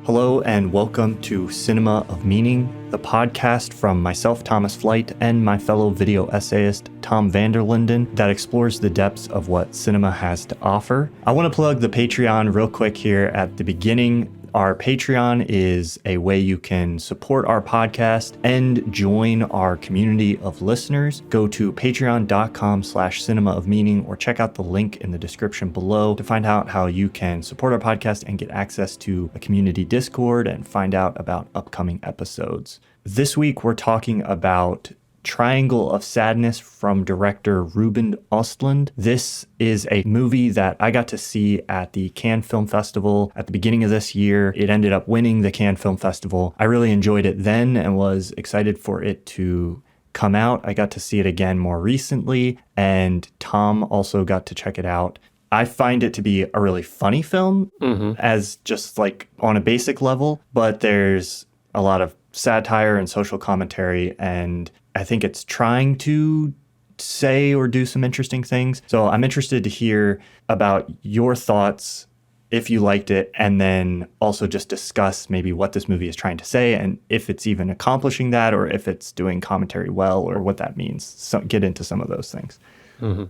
Hello and welcome to Cinema of Meaning, the podcast from myself, Thomas Flight, and my fellow video essayist, Tom Vanderlinden, that explores the depths of what cinema has to offer. I want to plug the Patreon real quick here at the beginning. Our Patreon is a way you can support our podcast and join our community of listeners. Go to patreon.com/cinema of meaning or check out the link in the description below to find out how you can support our podcast and get access to a community Discord and find out about upcoming episodes. This week, we're talking about Triangle of Sadness from director Ruben Östlund. This is a movie that I got to see at the Cannes Film Festival at the beginning of this year. It ended up winning the Cannes Film Festival. I really enjoyed it then and was excited for it to come out. I got to see it again more recently, and Tom also got to check it out. I find it to be a really funny film as just like on a basic level, but there's a lot of satire and social commentary, and I think it's trying to say or do some interesting things. So I'm interested to hear about your thoughts if you liked it, and then also just discuss maybe what this movie is trying to say and if it's even accomplishing that or if it's doing commentary well or what that means. So get into some of those things. Mm-hmm.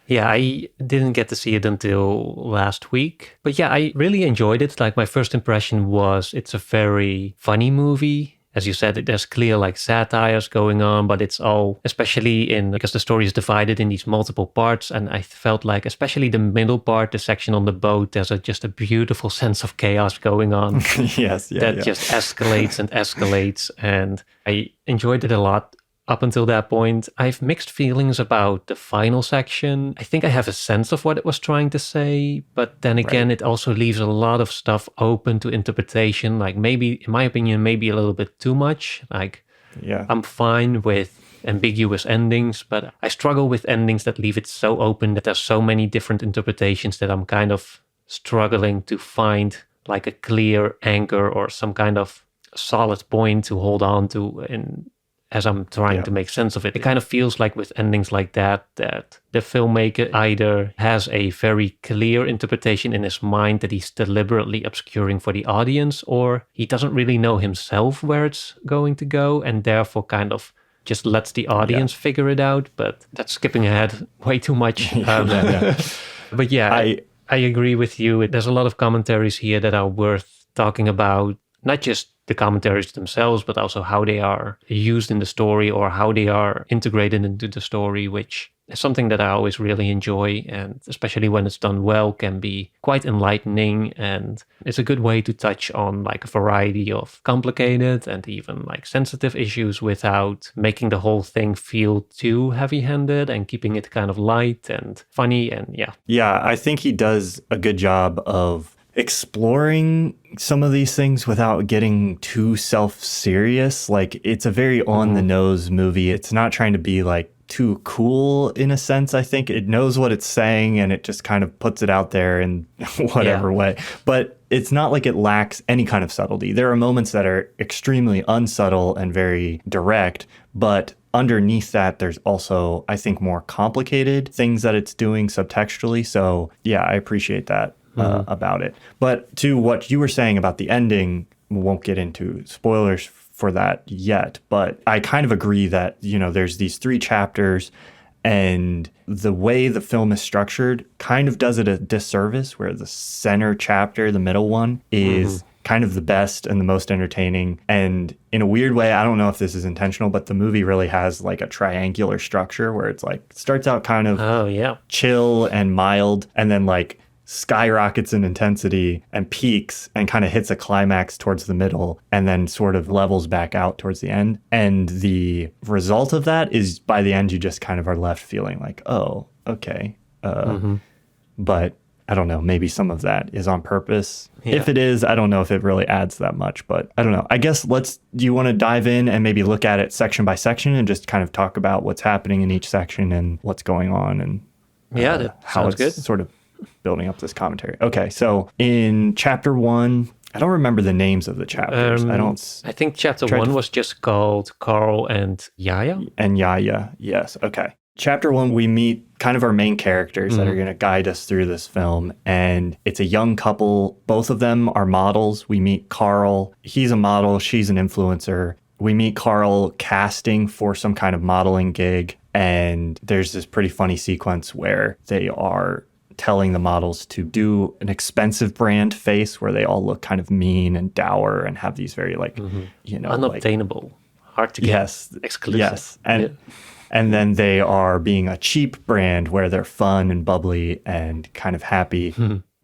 Yeah, I didn't get to see it until last week. But yeah, I really enjoyed it. Like my first impression was it's a very funny movie. As you said, there's clear like satires going on, but it's all, especially because the story is divided in these multiple parts. And I felt like, especially the middle part, the section on the boat, there's just a beautiful sense of chaos going on. Just escalates and escalates. And I enjoyed it a lot. Up until that point, I have mixed feelings about the final section. I think I have a sense of what it was trying to say, but then again, It also leaves a lot of stuff open to interpretation. Like maybe, in my opinion, maybe a little bit too much. I'm fine with ambiguous endings, but I struggle with endings that leave it so open that there's so many different interpretations that I'm kind of struggling to find like a clear anchor or some kind of solid point to hold on to as I'm trying to make sense of it. It kind of feels like with endings like that the filmmaker either has a very clear interpretation in his mind that he's deliberately obscuring for the audience, or he doesn't really know himself where it's going to go and therefore kind of just lets the audience figure it out. But that's skipping ahead way too much. But yeah, I agree with you. There's a lot of commentaries here that are worth talking about, not just the commentaries themselves, but also how they are used in the story or how they are integrated into the story, which is something that I always really enjoy, and especially when it's done well, can be quite enlightening, and it's a good way to touch on like a variety of complicated and even like sensitive issues without making the whole thing feel too heavy-handed and keeping it kind of light and funny. And yeah, I think he does a good job of exploring some of these things without getting too self-serious. Like, it's a very on-the-nose movie. It's not trying to be like too cool in a sense. I think it knows what it's saying and it just kind of puts it out there in whatever way. But it's not like it lacks any kind of subtlety. There are moments that are extremely unsubtle and very direct, but underneath that, there's also, I think, more complicated things that it's doing subtextually. So yeah, I appreciate that. About it. But to what you were saying about the ending, we won't get into spoilers for that yet, but I kind of agree that, there's these 3 chapters and the way the film is structured kind of does it a disservice, where the center chapter, the middle one, is kind of the best and the most entertaining. And in a weird way, I don't know if this is intentional, but the movie really has like a triangular structure where it's like, starts out kind of chill and mild, and then like skyrockets in intensity and peaks and kind of hits a climax towards the middle and then sort of levels back out towards the end. And the result of that is by the end, you just kind of are left feeling like, oh, okay. But I don't know, maybe some of that is on purpose. Yeah. If it is, I don't know if it really adds that much, but I don't know. I guess do you want to dive in and maybe look at it section by section and just kind of talk about what's happening in each section and what's going on and that how it's good. Sort of building up this commentary. Okay, so in chapter 1, I don't remember the names of the chapters. I think chapter 1 was just called Carl and Yaya. And Yaya, yes. Okay. Chapter 1, we meet kind of our main characters that are going to guide us through this film. And it's a young couple. Both of them are models. We meet Carl. He's a model. She's an influencer. We meet Carl casting for some kind of modeling gig. And there's this pretty funny sequence where they are telling the models to do an expensive brand face where they all look kind of mean and dour and have these very unobtainable, hard to get. Yes. Exclusive. Yes. And then they are being a cheap brand where they're fun and bubbly and kind of happy,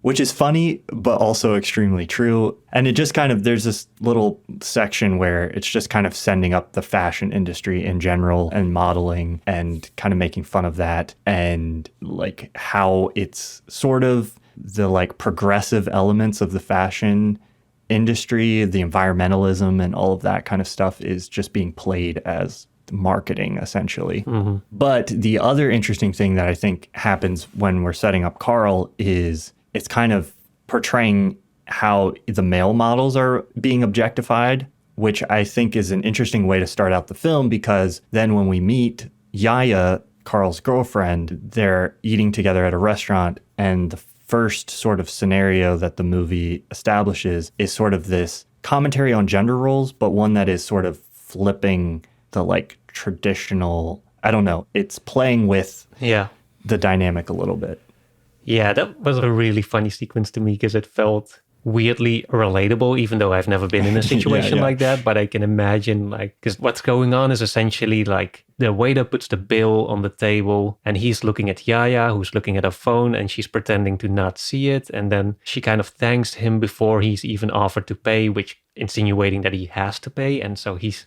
which is funny, but also extremely true. And it just kind of, there's this little section where it's just kind of sending up the fashion industry in general and modeling and kind of making fun of that and like how it's sort of the like progressive elements of the fashion industry, the environmentalism and all of that kind of stuff is just being played as marketing essentially. But the other interesting thing that I think happens when we're setting up Carl is it's kind of portraying how the male models are being objectified, which I think is an interesting way to start out the film, because then when we meet Yaya, Carl's girlfriend, they're eating together at a restaurant, and the first sort of scenario that the movie establishes is sort of this commentary on gender roles, but one that is sort of flipping the like traditional, I don't know, it's playing with the dynamic a little bit. Yeah, that was a really funny sequence to me because it felt weirdly relatable, even though I've never been in a situation like that. But I can imagine, like, because what's going on is essentially like the waiter puts the bill on the table and he's looking at Yaya, who's looking at her phone, and she's pretending to not see it. And then she kind of thanks him before he's even offered to pay, which insinuating that he has to pay. And so he's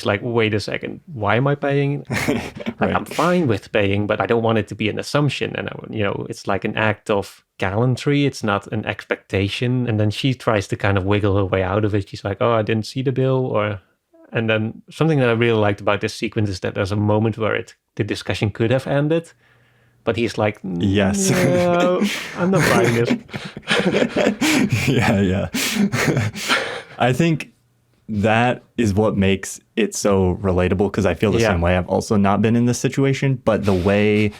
like, wait a second, why am I paying? Like, I'm fine with paying, but I don't want it to be an assumption. And, it's like an act of gallantry. It's not an expectation. And then she tries to kind of wiggle her way out of it. She's like, oh, I didn't see the bill. And then something that I really liked about this sequence is that there's a moment where the discussion could have ended. But he's like, yes, no, I'm not buying this. Yeah. I think that is what makes it so relatable, because I feel the same way. I've also not been in this situation, but the way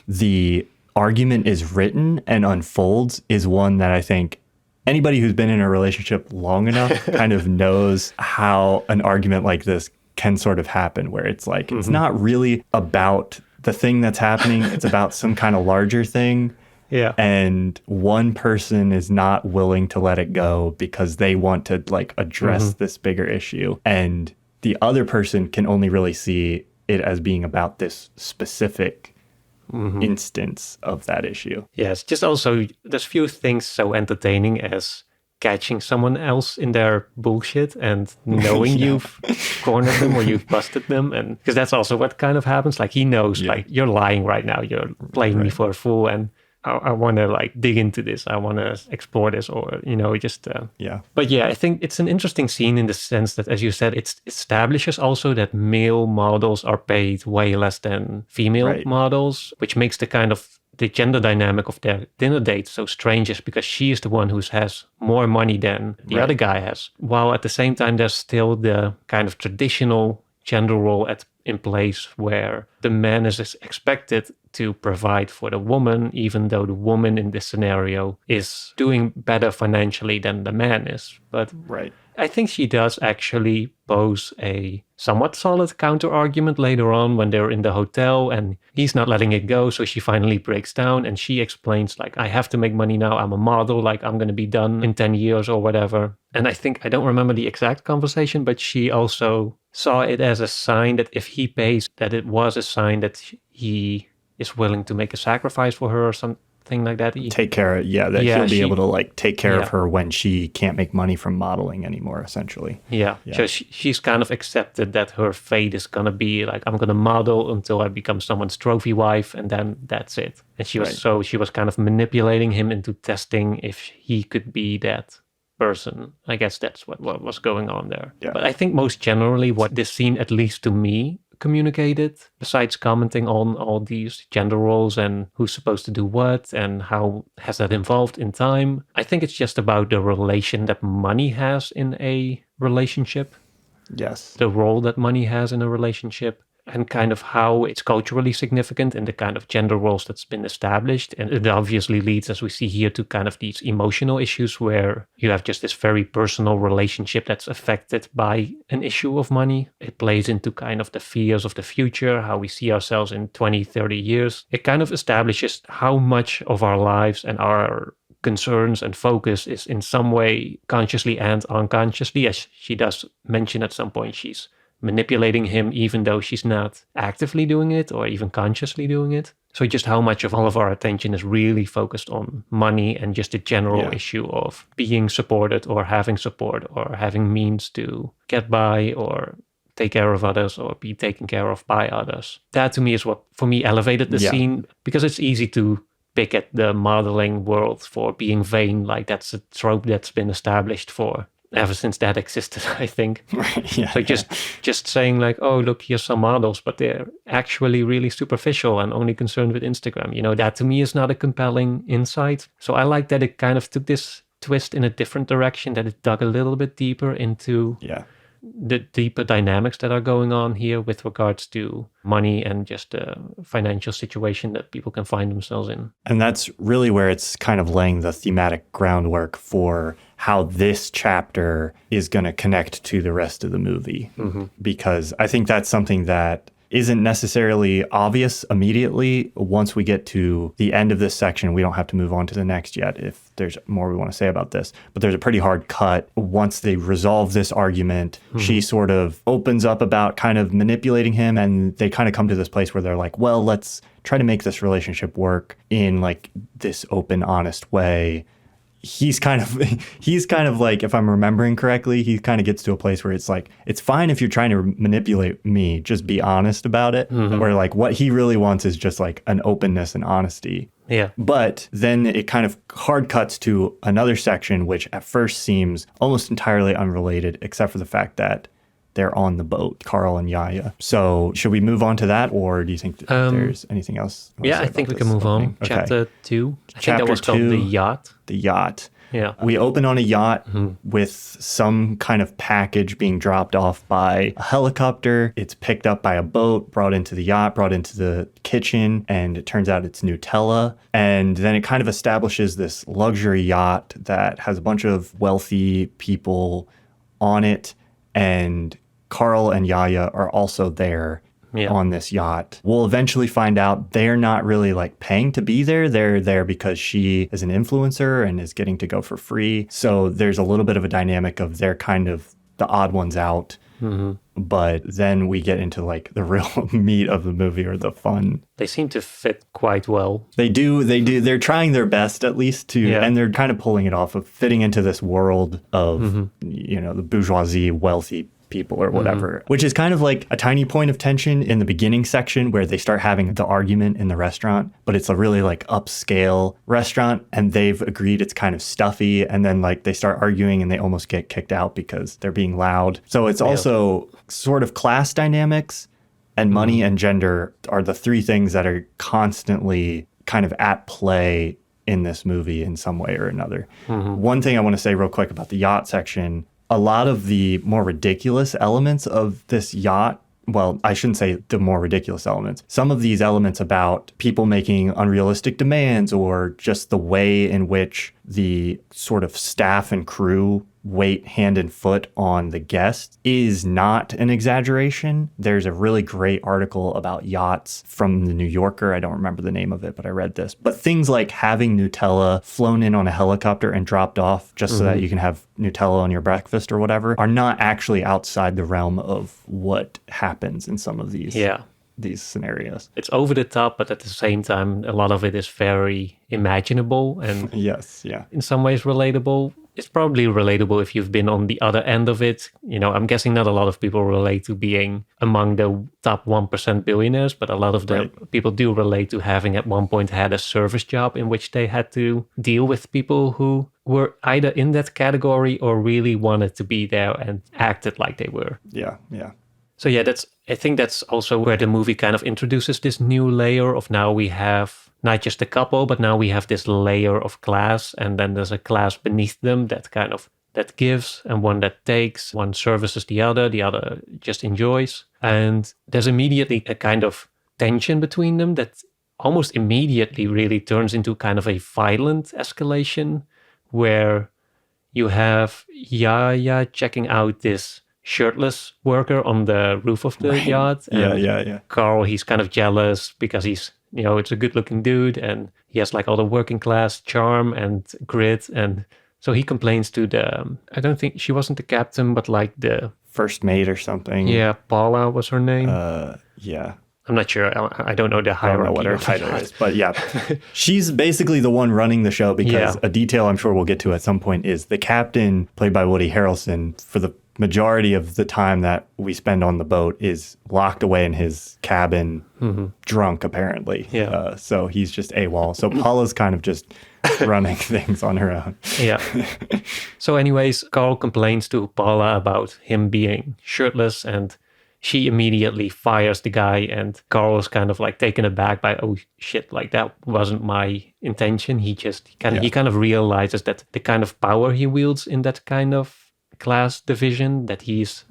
the argument is written and unfolds is one that I think anybody who's been in a relationship long enough kind of knows how an argument like this can sort of happen, where it's like, it's not really about the thing that's happening. It's about some kind of larger thing. Yeah. And one person is not willing to let it go because they want to like address this bigger issue. And the other person can only really see it as being about this specific instance of that issue. Yes. Just also, there's few things so entertaining as catching someone else in their bullshit and knowing you've cornered them or you've busted them. And because that's also what kind of happens. Like he knows, like, you're lying right now. You're playing me for a fool. And I want to like dig into this. I want to explore this, or, But yeah, I think it's an interesting scene in the sense that, as you said, it establishes also that male models are paid way less than female models, which makes the gender dynamic of their dinner date so strange, is because she is the one who has more money than the other guy has. While at the same time, there's still the kind of traditional gender role in place where the man is expected to provide for the woman, even though the woman in this scenario is doing better financially than the man is. But I think she does actually pose a somewhat solid counter argument later on when they're in the hotel and he's not letting it go. So she finally breaks down and she explains, like, I have to make money now. I'm a model, like I'm going to be done in 10 years or whatever. And I don't remember the exact conversation, but she also saw it as a sign that if he pays, that it was a sign that he is willing to make a sacrifice for her or something like that. Take care of, he'll be able to like take care of her when she can't make money from modeling anymore, essentially. Yeah. So she's kind of accepted that her fate is going to be like, I'm going to model until I become someone's trophy wife, and then that's it. And she was kind of manipulating him into testing if he could be that person. I guess that's what was going on there. Yeah. But I think most generally what this scene, at least to me, communicated, besides commenting on all these gender roles and who's supposed to do what and how has that evolved in time, I think it's just about the relation that money has in a relationship. Yes. The role that money has in a relationship. and kind of how it's culturally significant in the kind of gender roles that's been established. And it obviously leads, as we see here, to kind of these emotional issues where you have just this very personal relationship that's affected by an issue of money. It plays into kind of the fears of the future, how we see ourselves in 20, 30 years. It kind of establishes how much of our lives and our concerns and focus is in some way consciously and unconsciously. As she does mention at some point, she's manipulating him even though she's not actively doing it or even consciously doing it. So just how much of all of our attention is really focused on money and just the general issue of being supported or having support or having means to get by or take care of others or be taken care of by others. That to me is what, for me, elevated the scene, because it's easy to pick at the modeling world for being vain. Like that's a trope that's been established for ever since that existed, I think. So just saying like, oh, look, here's some models, but they're actually really superficial and only concerned with Instagram. You know, that to me is not a compelling insight. So I like that it kind of took this twist in a different direction, that it dug a little bit deeper into the deeper dynamics that are going on here with regards to money and just the financial situation that people can find themselves in. And that's really where it's kind of laying the thematic groundwork for how this chapter is going to connect to the rest of the movie. Because I think that's something that isn't necessarily obvious immediately. Once we get to the end of this section, we don't have to move on to the next yet if there's more we want to say about this. But there's a pretty hard cut. Once they resolve this argument, she sort of opens up about kind of manipulating him, and they kind of come to this place where they're like, well, let's try to make this relationship work in like this open, honest way. He's kind of like, if I'm remembering correctly, he kind of gets to a place where it's like, it's fine if you're trying to manipulate me, just be honest about it. Where like what he really wants is just like an openness and honesty. Yeah. But then it kind of hard cuts to another section, which at first seems almost entirely unrelated, except for the fact that they're on the boat, Carl and Yaya. So should we move on to that, or do you think there's anything else? Yeah, I think we can move on. Okay. Chapter 2. I think that was called The Yacht. The Yacht. Yeah. We open on a yacht with some kind of package being dropped off by a helicopter. It's picked up by a boat, brought into the yacht, brought into the kitchen, and it turns out it's Nutella. And then it kind of establishes this luxury yacht that has a bunch of wealthy people on it, and Carl and Yaya are also there on this yacht. We'll eventually find out they're not really like paying to be there. They're there because she is an influencer and is getting to go for free. So there's a little bit of a dynamic of they're kind of the odd ones out. But then we get into like the real meat of the movie, or the fun. They seem to fit quite well. They do. They're trying their best at least to, and they're kind of pulling it off of fitting into this world of, you know, the bourgeoisie, wealthy people or whatever, which is kind of like a tiny point of tension in the beginning section where they start having the argument in the restaurant, but it's a really like upscale restaurant and they've agreed it's kind of stuffy, and then like they start arguing and they almost get kicked out because they're being loud. So it's also sort of class dynamics, and money and gender are the three things that are constantly kind of at play in this movie in some way or another. One thing I want to say real quick about the yacht section, a lot of the more ridiculous elements of this yacht, well, I shouldn't say the more ridiculous elements. Some of these elements about people making unrealistic demands, or just the way in which the sort of staff and crew wait hand and foot on the guests, is not an exaggeration. There's a really great article about yachts from the New Yorker. I don't remember the name of it, but I read this. But things like having Nutella flown in on a helicopter and dropped off just so that you can have Nutella on your breakfast or whatever are not actually outside the realm of what happens in some of these. These scenarios. It's over the top, but at the same time, a lot of it is very imaginable and in some ways relatable. It's probably relatable if you've been on the other end of it. You know, I'm guessing not a lot of people relate to being among the top 1% billionaires, but a lot of the people do relate to having at one point had a service job in which they had to deal with people who were either in that category or really wanted to be there and acted like they were. So yeah, I think that's also where the movie kind of introduces this new layer of, now we have not just a couple, but now we have this layer of class, and then there's a class beneath them that that gives and one that takes. One services the other just enjoys. And there's immediately a kind of tension between them that almost immediately really turns into kind of a violent escalation where you have Yaya checking out this shirtless worker on the roof of the yacht. And Yeah. Carl, he's kind of jealous because he's, it's a good looking dude and he has like all the working class charm and grit. And so he complains to I don't think she wasn't the captain, but like the first mate or something. Yeah, Paula was her name. Yeah. I'm not sure. I don't know the hierarchy. I don't know what her title is, but yeah, she's basically the one running the show because a detail I'm sure we'll get to at some point is the captain, played by Woody Harrelson, for the majority of the time that we spend on the boat is locked away in his cabin, drunk apparently. Yeah. So he's just AWOL. So Paula's kind of just running things on her own. Yeah. So anyways, Carl complains to Paula about him being shirtless and she immediately fires the guy and Carl is kind of like taken aback by, oh shit, like that wasn't my intention. He kind of realizes that the kind of power he wields in that kind of class division, that he's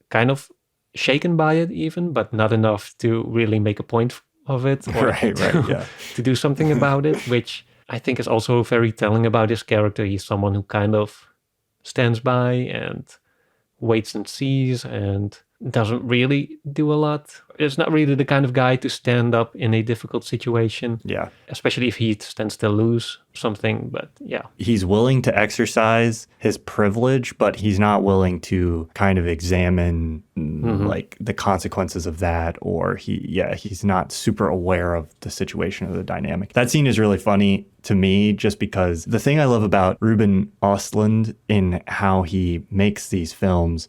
kind of shaken by it even, but not enough to really make a point of it. Or to do something about it, which I think is also very telling about his character. He's someone who kind of stands by and waits and sees and doesn't really do a lot. It's not really the kind of guy to stand up in a difficult situation. Yeah. Especially if he stands to lose something, but yeah. He's willing to exercise his privilege, but he's not willing to kind of examine like the consequences of that, or he's not super aware of the situation or the dynamic. That scene is really funny to me just because the thing I love about Ruben Östlund in how he makes these films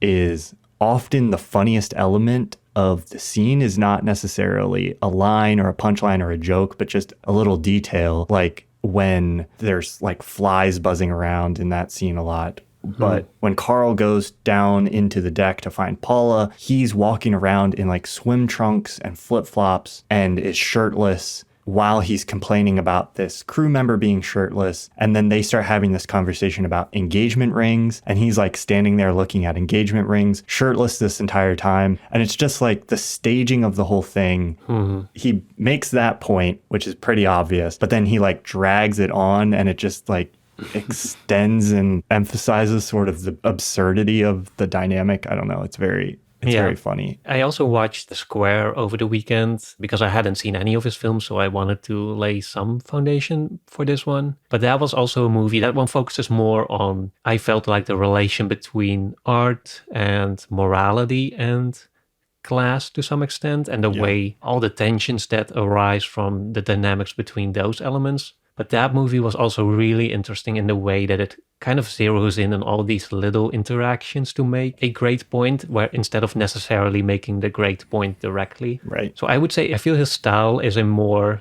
is often the funniest element of the scene is not necessarily a line or a punchline or a joke, but just a little detail, like when there's like flies buzzing around in that scene a lot. But when Carl goes down into the deck to find Paula, he's walking around in like swim trunks and flip-flops and is shirtless while he's complaining about this crew member being shirtless. And then they start having this conversation about engagement rings. And he's like standing there looking at engagement rings, shirtless this entire time. And it's just like the staging of the whole thing. He makes that point, which is pretty obvious, but then he like drags it on and it just like extends and emphasizes sort of the absurdity of the dynamic. I don't know. It's very funny. I also watched The Square over the weekend because I hadn't seen any of his films, so I wanted to lay some foundation for this one. But that was also a movie. That one focuses more on, I felt like, the relation between art and morality and class to some extent, and the way all the tensions that arise from the dynamics between those elements. But that movie was also really interesting in the way that it kind of zeroes in on all these little interactions to make a great point, where instead of necessarily making the great point directly. Right. So I would say I feel his style is a more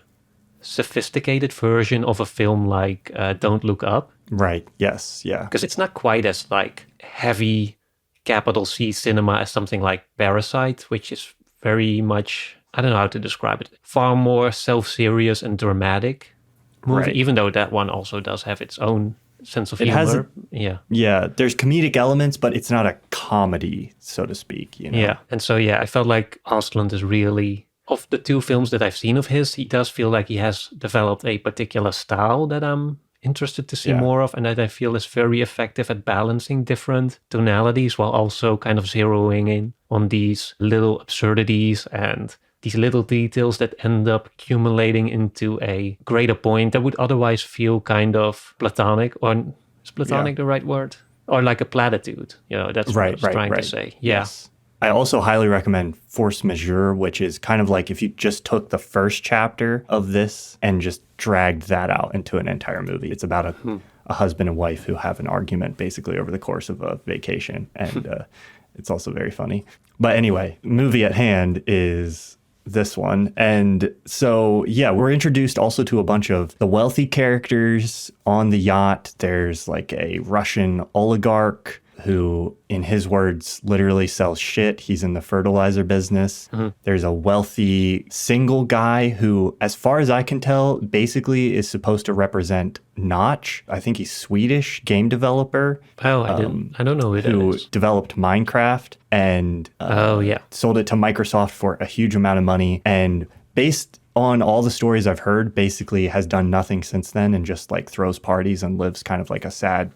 sophisticated version of a film like Don't Look Up. Right. Yes. Yeah. Because it's not quite as like heavy capital C cinema as something like Parasite, which is very much, I don't know how to describe it, far more self-serious and dramatic movie, even though that one also does have its own sense of humor. Yeah, there's comedic elements, but it's not a comedy, so to speak. You know? Yeah, and so I felt like Östlund is really, of the two films that I've seen of his, he does feel like he has developed a particular style that I'm interested to see more of, and that I feel is very effective at balancing different tonalities while also kind of zeroing in on these little absurdities and these little details that end up accumulating into a greater point that would otherwise feel kind of platonic. Or is platonic the right word? Or like a platitude. That's what I was trying to say. Yeah. Yes. I also highly recommend Force Majeure, which is kind of like if you just took the first chapter of this and just dragged that out into an entire movie. It's about a husband and wife who have an argument basically over the course of a vacation. And it's also very funny. But anyway, movie at hand is this one. And so, we're introduced also to a bunch of the wealthy characters on the yacht. There's like a Russian oligarch who, in his words, literally sells shit. He's in the fertilizer business. There's a wealthy single guy who, as far as I can tell, basically is supposed to represent Notch. I think he's Swedish game developer. Oh, I don't know who that Who is. developed Minecraft and sold it to Microsoft for a huge amount of money. And based on all the stories I've heard, basically has done nothing since then and just like throws parties and lives kind of like a sad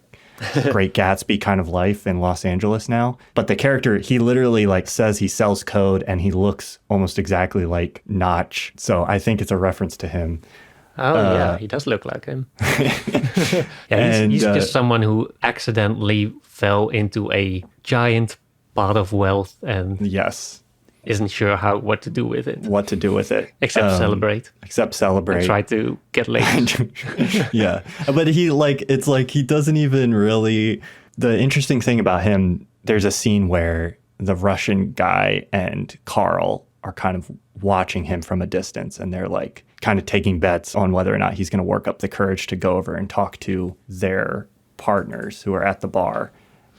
Great Gatsby kind of life in Los Angeles now. But the character, he literally like says he sells code and he looks almost exactly like Notch. So I think it's a reference to him. Oh, yeah, he does look like him. He's just someone who accidentally fell into a giant pot of wealth and yes, isn't sure what to do with it. What to do with it. Except celebrate. Except celebrate. And try to get laid. Yeah. But it's like he doesn't even really... The interesting thing about him, there's a scene where the Russian guy and Carl are kind of watching him from a distance, and they're like kind of taking bets on whether or not he's going to work up the courage to go over and talk to their partners who are at the bar.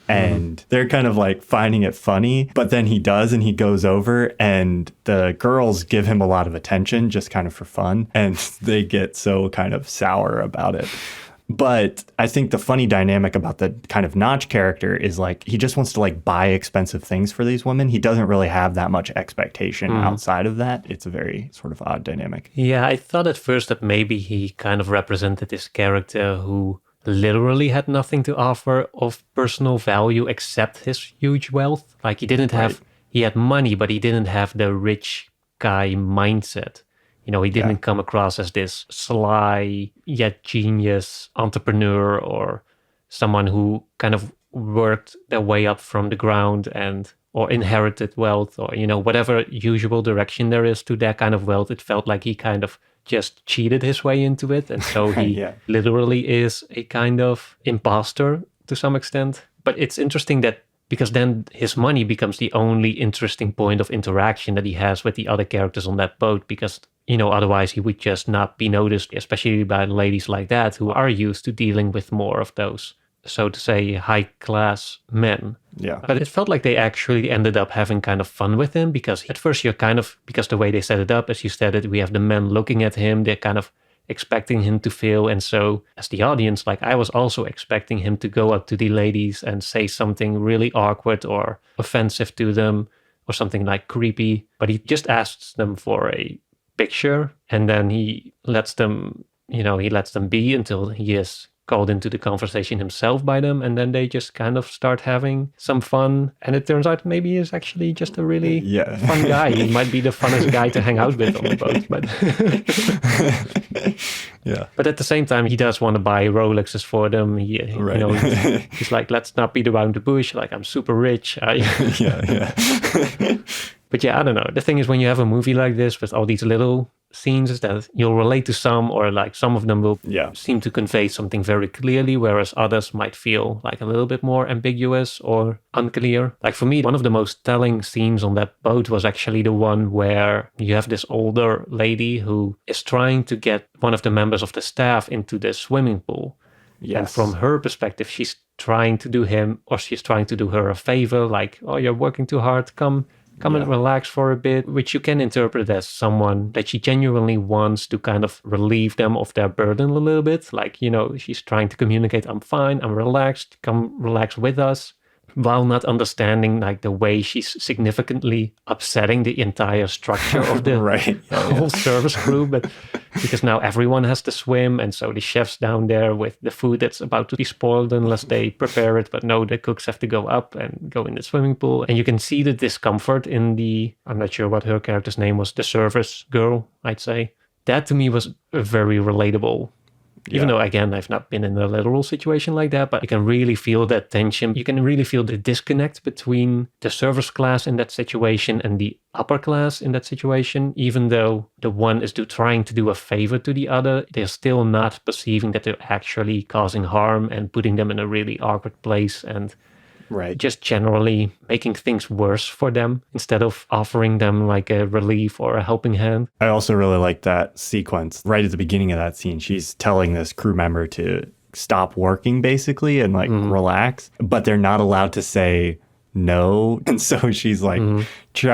And they're kind of like finding it funny, but then he does, and he goes over, and the girls give him a lot of attention just kind of for fun, and they get so kind of sour about it. But I think the funny dynamic about the kind of Notch character is like he just wants to like buy expensive things for these women. He doesn't really have that much expectation outside of that. It's a very sort of odd dynamic. Yeah, I thought at first that maybe he kind of represented this character who literally had nothing to offer of personal value except his huge wealth. Like he had money, but he didn't have the rich guy mindset. You know, he didn't come across as this sly yet genius entrepreneur or someone who kind of worked their way up from the ground or inherited wealth or, you know, whatever usual direction there is to that kind of wealth. It felt like he kind of just cheated his way into it. And so he literally is a kind of imposter to some extent. But it's interesting that because then his money becomes the only interesting point of interaction that he has with the other characters on that boat, because, you know, otherwise he would just not be noticed, especially by ladies like that who are used to dealing with more of those, so to say, high-class men. Yeah. But it felt like they actually ended up having kind of fun with him, because at first because the way they set it up, as you said it, we have the men looking at him, they're kind of expecting him to fail. And so as the audience, like I was also expecting him to go up to the ladies and say something really awkward or offensive to them or something like creepy. But he just asks them for a picture, and then he lets them be until he is called into the conversation himself by them, and then they just kind of start having some fun. And it turns out maybe he's actually just a really fun guy. He might be the funnest guy to hang out with on the boat, but But at the same time, he does want to buy Rolexes for them. He's like, let's not beat around the bush. Like, I'm super rich. But yeah, I don't know. The thing is, when you have a movie like this with all these little scenes, is that you'll relate to some, or like some of them will seem to convey something very clearly, whereas others might feel like a little bit more ambiguous or unclear. Like for me, one of the most telling scenes on that boat was actually the one where you have this older lady who is trying to get one of the members of the staff into the swimming pool. Yes. And from her perspective, she's trying to do her a favor, like, oh, you're working too hard, come and relax for a bit, which you can interpret as someone that she genuinely wants to kind of relieve them of their burden a little bit. Like, you know, she's trying to communicate, I'm fine, I'm relaxed, come relax with us, while not understanding like the way she's significantly upsetting the entire structure of the whole service crew. But because now everyone has to swim, and so the chef's down there with the food that's about to be spoiled unless they prepare it. But no, the cooks have to go up and go in the swimming pool. And you can see the discomfort in I'm not sure what her character's name was, the service girl, I'd say. That to me was very relatable. Even though, again, I've not been in a literal situation like that, but you can really feel that tension. You can really feel the disconnect between the service class in that situation and the upper class in that situation. Even though the one is trying to do a favor to the other, they're still not perceiving that they're actually causing harm and putting them in a really awkward place, and just generally making things worse for them instead of offering them like a relief or a helping hand. I also really like that sequence right at the beginning of that scene. She's telling this crew member to stop working basically and like relax, but they're not allowed to say no. And so she's like she's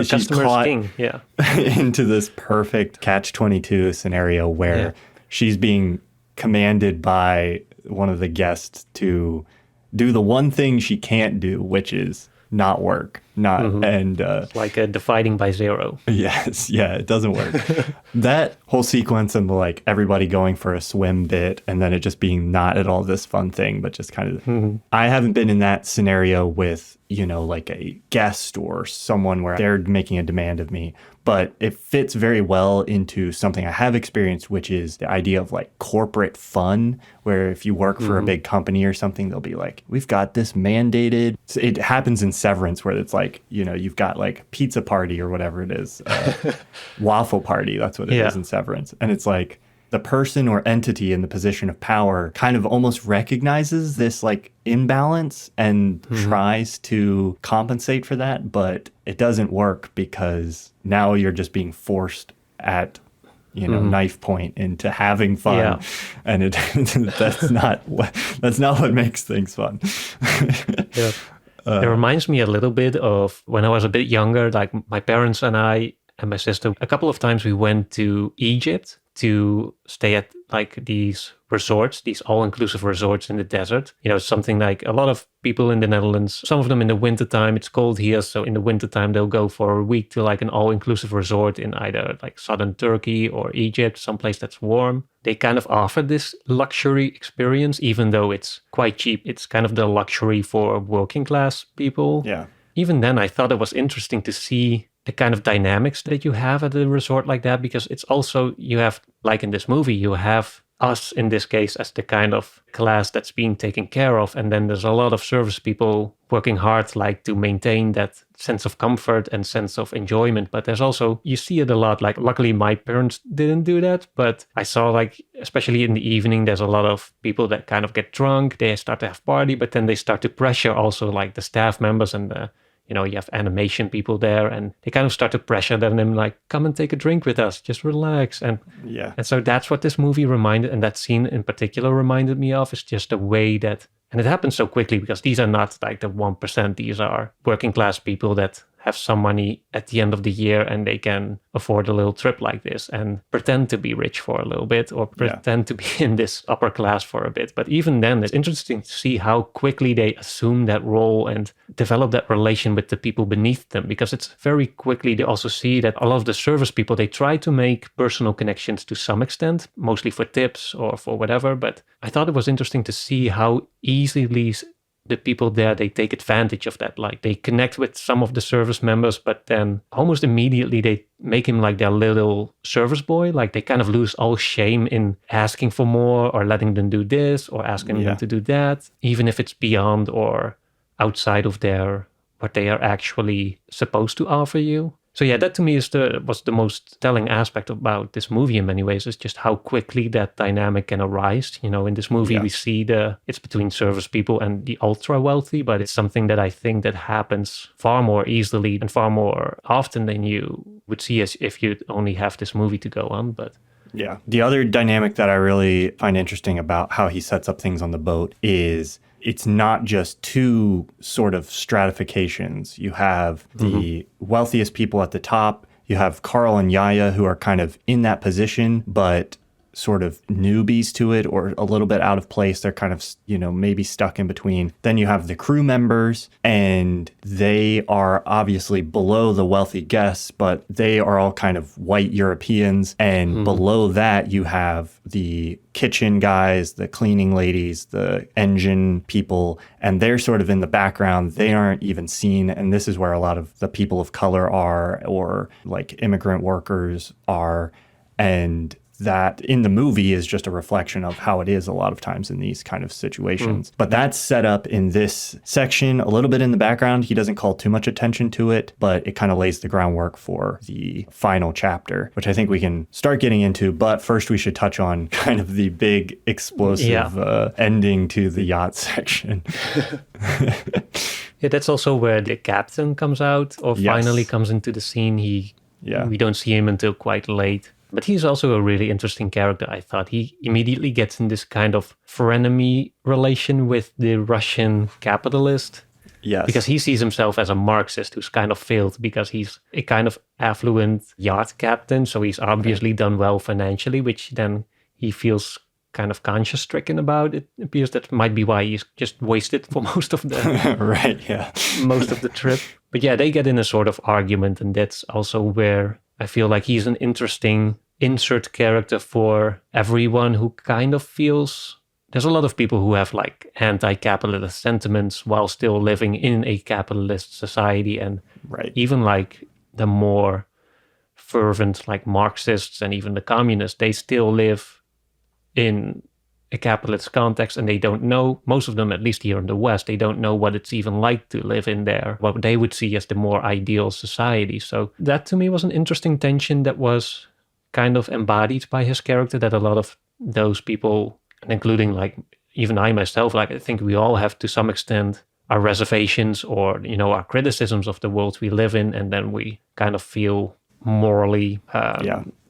Customer's caught king. Yeah. into this perfect catch-22 scenario where she's being commanded by one of the guests to do the one thing she can't do, which is not work. Like a dividing by zero. Yes, yeah, it doesn't work. That whole sequence and like everybody going for a swim bit and then it just being not at all this fun thing, but just kind of, I haven't been in that scenario with, you know, like a guest or someone where they're making a demand of me, but it fits very well into something I have experienced, which is the idea of like corporate fun, where if you work for a big company or something, they'll be like, we've got this mandated. It happens in Severance where it's like, you know, you've got like pizza party or whatever it is, waffle party. That's what it is in Severance. And it's like the person or entity in the position of power kind of almost recognizes this like imbalance and tries to compensate for that, but it doesn't work because now you're just being forced at, you know, knife point into having fun, and that's not what makes things fun. It reminds me a little bit of when I was a bit younger, like my parents and I and my sister, a couple of times we went to Egypt to stay at like these resorts, these all-inclusive resorts in the desert. You know, something like a lot of people in the Netherlands, some of them in the wintertime, it's cold here. So in the wintertime, they'll go for a week to like an all-inclusive resort in either like southern Turkey or Egypt, someplace that's warm. They kind of offer this luxury experience, even though it's quite cheap. It's kind of the luxury for working class people. Yeah. Even then, I thought it was interesting to see the kind of dynamics that you have at a resort like that, because it's also, you have, like in this movie, you have us in this case as the kind of class that's being taken care of. And then there's a lot of service people working hard, like to maintain that sense of comfort and sense of enjoyment. But there's also, you see it a lot, like luckily my parents didn't do that, but I saw like, especially in the evening, there's a lot of people that kind of get drunk, they start to have party, but then they start to pressure also like the staff members and the, you know, you have animation people there and they kind of start to pressure them like, come and take a drink with us, just relax. And so that's what this movie reminded, and that scene in particular reminded me of, is just the way that, and it happens so quickly because these are not like the 1%, these are working class people that have some money at the end of the year and they can afford a little trip like this and pretend to be rich for a little bit or pretend to be in this upper class for a bit. But even then, it's interesting to see how quickly they assume that role and develop that relation with the people beneath them, because it's very quickly they also see that a lot of the service people, they try to make personal connections to some extent, mostly for tips or for whatever. But I thought it was interesting to see how easily the people there, they take advantage of that. Like they connect with some of the service members, but then almost immediately they make him like their little service boy. Like they kind of lose all shame in asking for more or letting them do this or asking them to do that, even if it's beyond or outside of what they are actually supposed to offer you. So yeah, that to me was the most telling aspect about this movie in many ways, is just how quickly that dynamic can arise. You know, in this movie, we see it's between service people and the ultra wealthy, but it's something that I think that happens far more easily and far more often than you would see as if you only have this movie to go on. But yeah, the other dynamic that I really find interesting about how he sets up things on the boat is it's not just two sort of stratifications. You have the wealthiest people at the top. You have Carl and Yaya, who are kind of in that position, but sort of newbies to it or a little bit out of place. They're kind of, you know, maybe stuck in between. Then you have the crew members, and they are obviously below the wealthy guests, but they are all kind of white Europeans. And below that, you have the kitchen guys, the cleaning ladies, the engine people, and they're sort of in the background. They aren't even seen. And this is where a lot of the people of color are, or like immigrant workers are. And that in the movie is just a reflection of how it is a lot of times in these kind of situations. But that's set up in this section a little bit in the background. He doesn't call too much attention to it, but it kind of lays the groundwork for the final chapter, which I think we can start getting into. But first we should touch on kind of the big explosive ending to the yacht section. Yeah, that's also where the captain comes out or finally comes into the scene. We don't see him until quite late. But he's also a really interesting character, I thought. He immediately gets in this kind of frenemy relation with the Russian capitalist. Yes. Because he sees himself as a Marxist who's kind of failed because he's a kind of affluent yacht captain. So he's obviously done well financially, which then he feels kind of conscience stricken about. It appears that might be why he's just wasted for most of the right, yeah. most of the trip. But yeah, they get in a sort of argument, and that's also where I feel like he's an interesting insert character for everyone who kind of feels. There's a lot of people who have like anti-capitalist sentiments while still living in a capitalist society. And even like the more fervent like Marxists and even the communists, they still live in a capitalist context, and they don't know, most of them, at least here in the West, they don't know what it's even like to live in there, what they would see as the more ideal society. So that to me was an interesting tension that was kind of embodied by his character, that a lot of those people, including like even I myself, like I think we all have to some extent our reservations or, you know, our criticisms of the world we live in, and then we kind of feel morally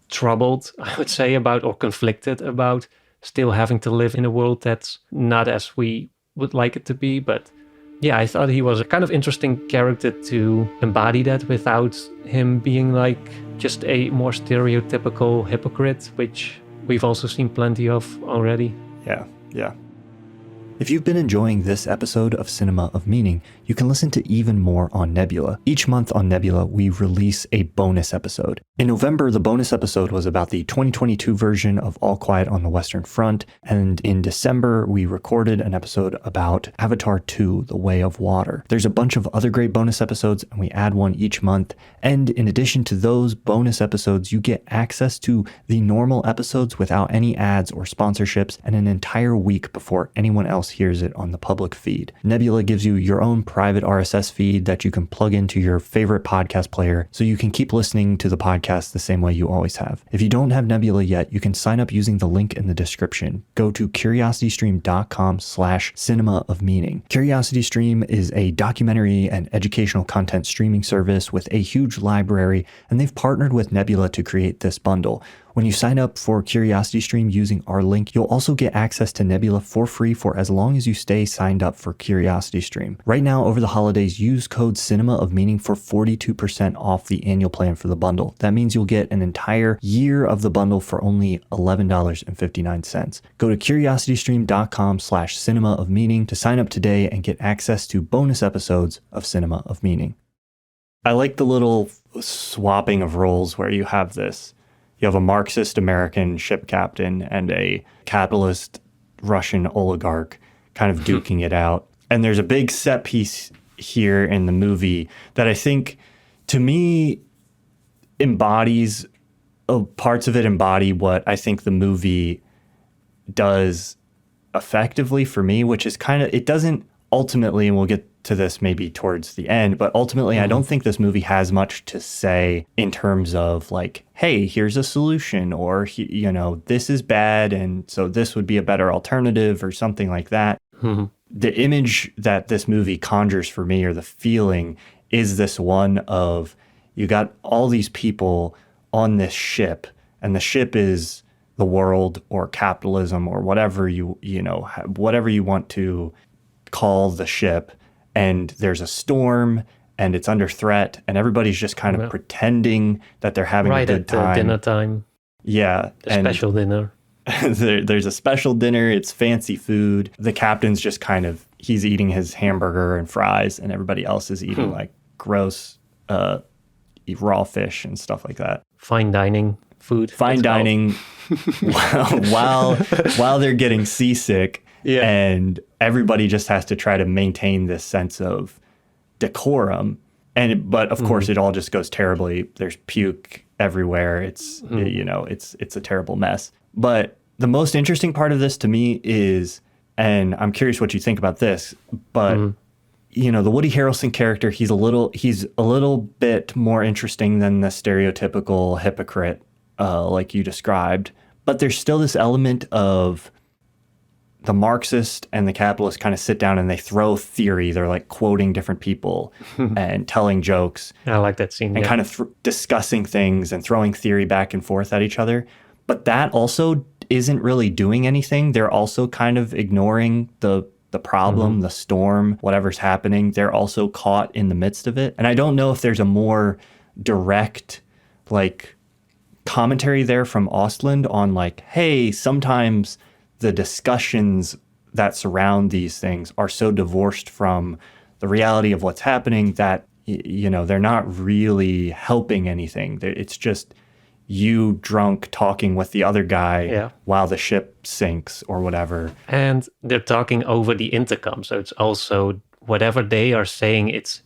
troubled, I would say, about, or conflicted about still having to live in a world that's not as we would like it to be. But yeah, I thought he was a kind of interesting character to embody that without him being like just a more stereotypical hypocrite, which we've also seen plenty of already. Yeah. If you've been enjoying this episode of Cinema of Meaning, you can listen to even more on Nebula. Each month on Nebula, we release a bonus episode. In November, the bonus episode was about the 2022 version of All Quiet on the Western Front, and in December, we recorded an episode about Avatar 2, The Way of Water. There's a bunch of other great bonus episodes, and we add one each month, and in addition to those bonus episodes, you get access to the normal episodes without any ads or sponsorships, and an entire week before anyone else hears it on the public feed. Nebula gives you your own private RSS feed that you can plug into your favorite podcast player so you can keep listening to the podcast the same way you always have. If you don't have Nebula yet, you can sign up using the link in the description. Go to curiositystream.com/cinema of meaning. CuriosityStream is a documentary and educational content streaming service with a huge library, and they've partnered with Nebula to create this bundle. When you sign up for CuriosityStream using our link, you'll also get access to Nebula for free for as long as you stay signed up for CuriosityStream. Right now, over the holidays, use code Cinema of Meaning for 42% off the annual plan for the bundle. That means you'll get an entire year of the bundle for only $11.59. Go to curiositystream.com/cinema of meaning to sign up today and get access to bonus episodes of Cinema of Meaning. I like the little swapping of roles where you have a Marxist American ship captain and a capitalist Russian oligarch kind of duking it out. And there's a big set piece here in the movie that I think, to me, embodies, parts of it embody what I think the movie does effectively for me, which is kind of, it doesn't ultimately, and we'll get to this maybe towards the end, but ultimately I don't think this movie has much to say in terms of like, hey, here's a solution, or this is bad and so this would be a better alternative or something like that. The image that this movie conjures for me, or the feeling, is this one of, you got all these people on this ship, and the ship is the world or capitalism or whatever whatever you want to call the ship. And there's a storm and it's under threat, and everybody's just kind of pretending that they're having a good time. Right at dinner time. Yeah. The special dinner. There's a special dinner. It's fancy food. The captain's just kind of, he's eating his hamburger and fries, and everybody else is eating like gross raw fish and stuff like that. Fine dining food. Fine dining while they're getting seasick. Yeah. And everybody just has to try to maintain this sense of decorum. But of course, it all just goes terribly. There's puke everywhere. It's, it's a terrible mess. But the most interesting part of this to me is, and I'm curious what you think about this, but the Woody Harrelson character, he's a little bit more interesting than the stereotypical hypocrite, like you described. But there's still this element of the Marxist and the capitalist kind of sit down and they throw theory. They're like quoting different people and telling jokes. I like that scene. And kind of discussing things and throwing theory back and forth at each other. But that also isn't really doing anything. They're also kind of ignoring the problem, the storm, whatever's happening. They're also caught in the midst of it. And I don't know if there's a more direct, like, commentary there from Östlund on, like, hey, sometimes the discussions that surround these things are so divorced from the reality of what's happening that, you know, they're not really helping anything. It's just you drunk talking with the other guy while the ship sinks or whatever. And they're talking over the intercom. So it's also whatever they are saying, it's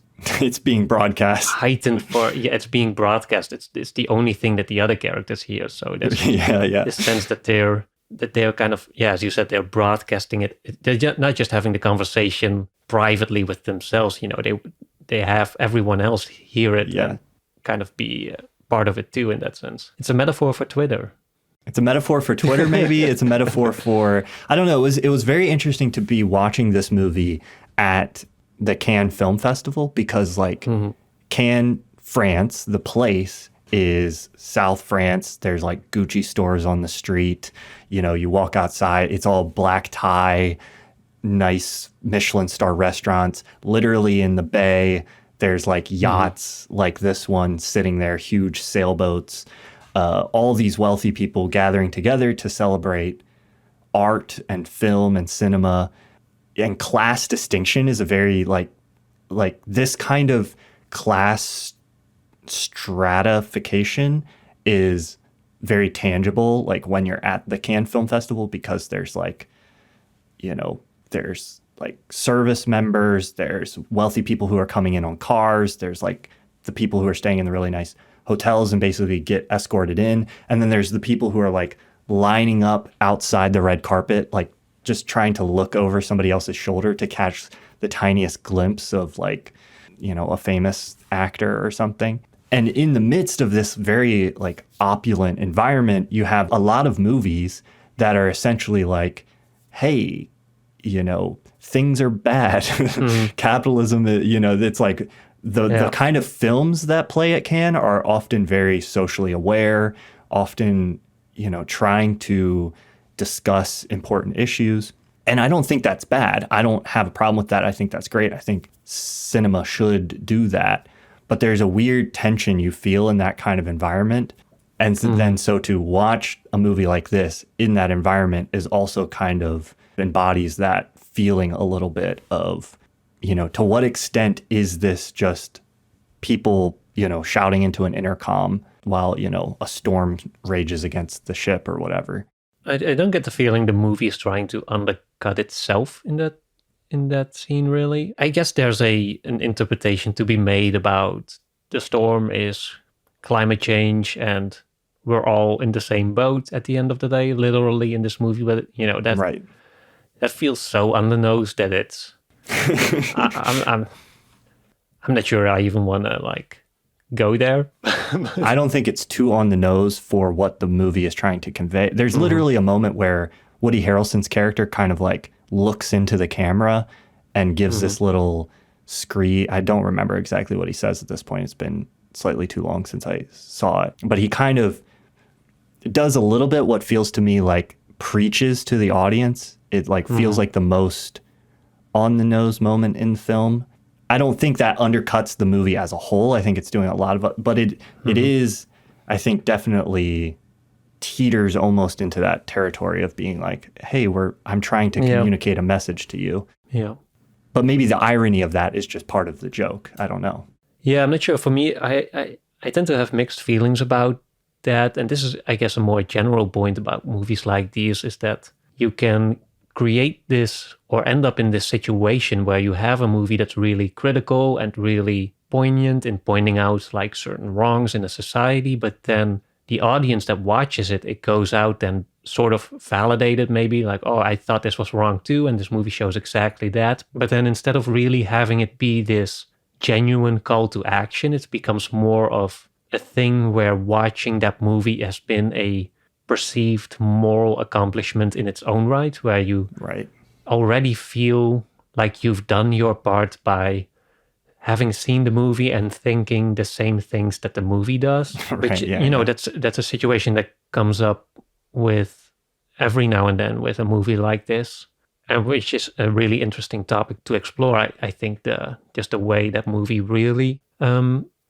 being broadcast. Heightened it's being broadcast. It's the only thing that the other characters hear. So there's this sense that they're kind of, as you said, they're broadcasting it. They're not just having the conversation privately with themselves. You know, they have everyone else hear it and kind of be part of it too, in that sense. It's a metaphor for Twitter. It's a metaphor for Twitter, maybe. It's a metaphor for, I don't know. It was very interesting to be watching this movie at the Cannes Film Festival because, like, Cannes, France, the place is South France. There's like Gucci stores on the street. You know, you walk outside, it's all black tie, nice Michelin star restaurants. Literally in the bay, there's like yachts like this one sitting there, huge sailboats. All these wealthy people gathering together to celebrate art and film and cinema. And class distinction is a very like this kind of class stratification is very tangible, like when you're at the Cannes Film Festival, because there's like, you know, there's like service members, there's wealthy people who are coming in on cars, there's like the people who are staying in the really nice hotels and basically get escorted in, and then there's the people who are like lining up outside the red carpet, like just trying to look over somebody else's shoulder to catch the tiniest glimpse of, like, you know, a famous actor or something. And in the midst of this very like opulent environment, you have a lot of movies that are essentially like, hey, you know, things are bad. Capitalism, you know, it's like the kind of films that play at Cannes are often very socially aware, often, you know, trying to discuss important issues. And I don't think that's bad. I don't have a problem with that. I think that's great. I think cinema should do that. But there's a weird tension you feel in that kind of environment. And then so to watch a movie like this in that environment is also kind of embodies that feeling a little bit of, you know, to what extent is this just people, you know, shouting into an intercom while, you know, a storm rages against the ship or whatever. I don't get the feeling the movie is trying to undercut itself in that scene, really. I guess there's an interpretation to be made about the storm is climate change and we're all in the same boat at the end of the day, literally in this movie. But, you know, that feels so on the nose that it's... I'm not sure I even want to, like, go there. I don't think it's too on the nose for what the movie is trying to convey. There's literally a moment where Woody Harrelson's character kind of like looks into the camera and gives this little scream. I don't remember exactly what he says at this point. It's been slightly too long since I saw it. But he kind of does a little bit what feels to me like preaches to the audience. It like feels like the most on the nose moment in the film. I don't think that undercuts the movie as a whole. I think it's doing a lot of it, but it is, I think, definitely teeters almost into that territory of being like, hey, I'm trying to communicate a message to you. Yeah. But maybe the irony of that is just part of the joke. I don't know. Yeah, I'm not sure. For me, I tend to have mixed feelings about that. And this is, I guess, a more general point about movies like these is that you can create this or end up in this situation where you have a movie that's really critical and really poignant in pointing out like certain wrongs in a society, but then the audience that watches it goes out and sort of validated maybe like, oh, I thought this was wrong too, and this movie shows exactly that. But then instead of really having it be this genuine call to action, it becomes more of a thing where watching that movie has been a perceived moral accomplishment in its own right, where you Right. already feel like you've done your part by having seen the movie and thinking the same things that the movie does. Which, Right. Yeah. that's a situation that comes up with every now and then with a movie like this, and which is a really interesting topic to explore. I think just the way that movie really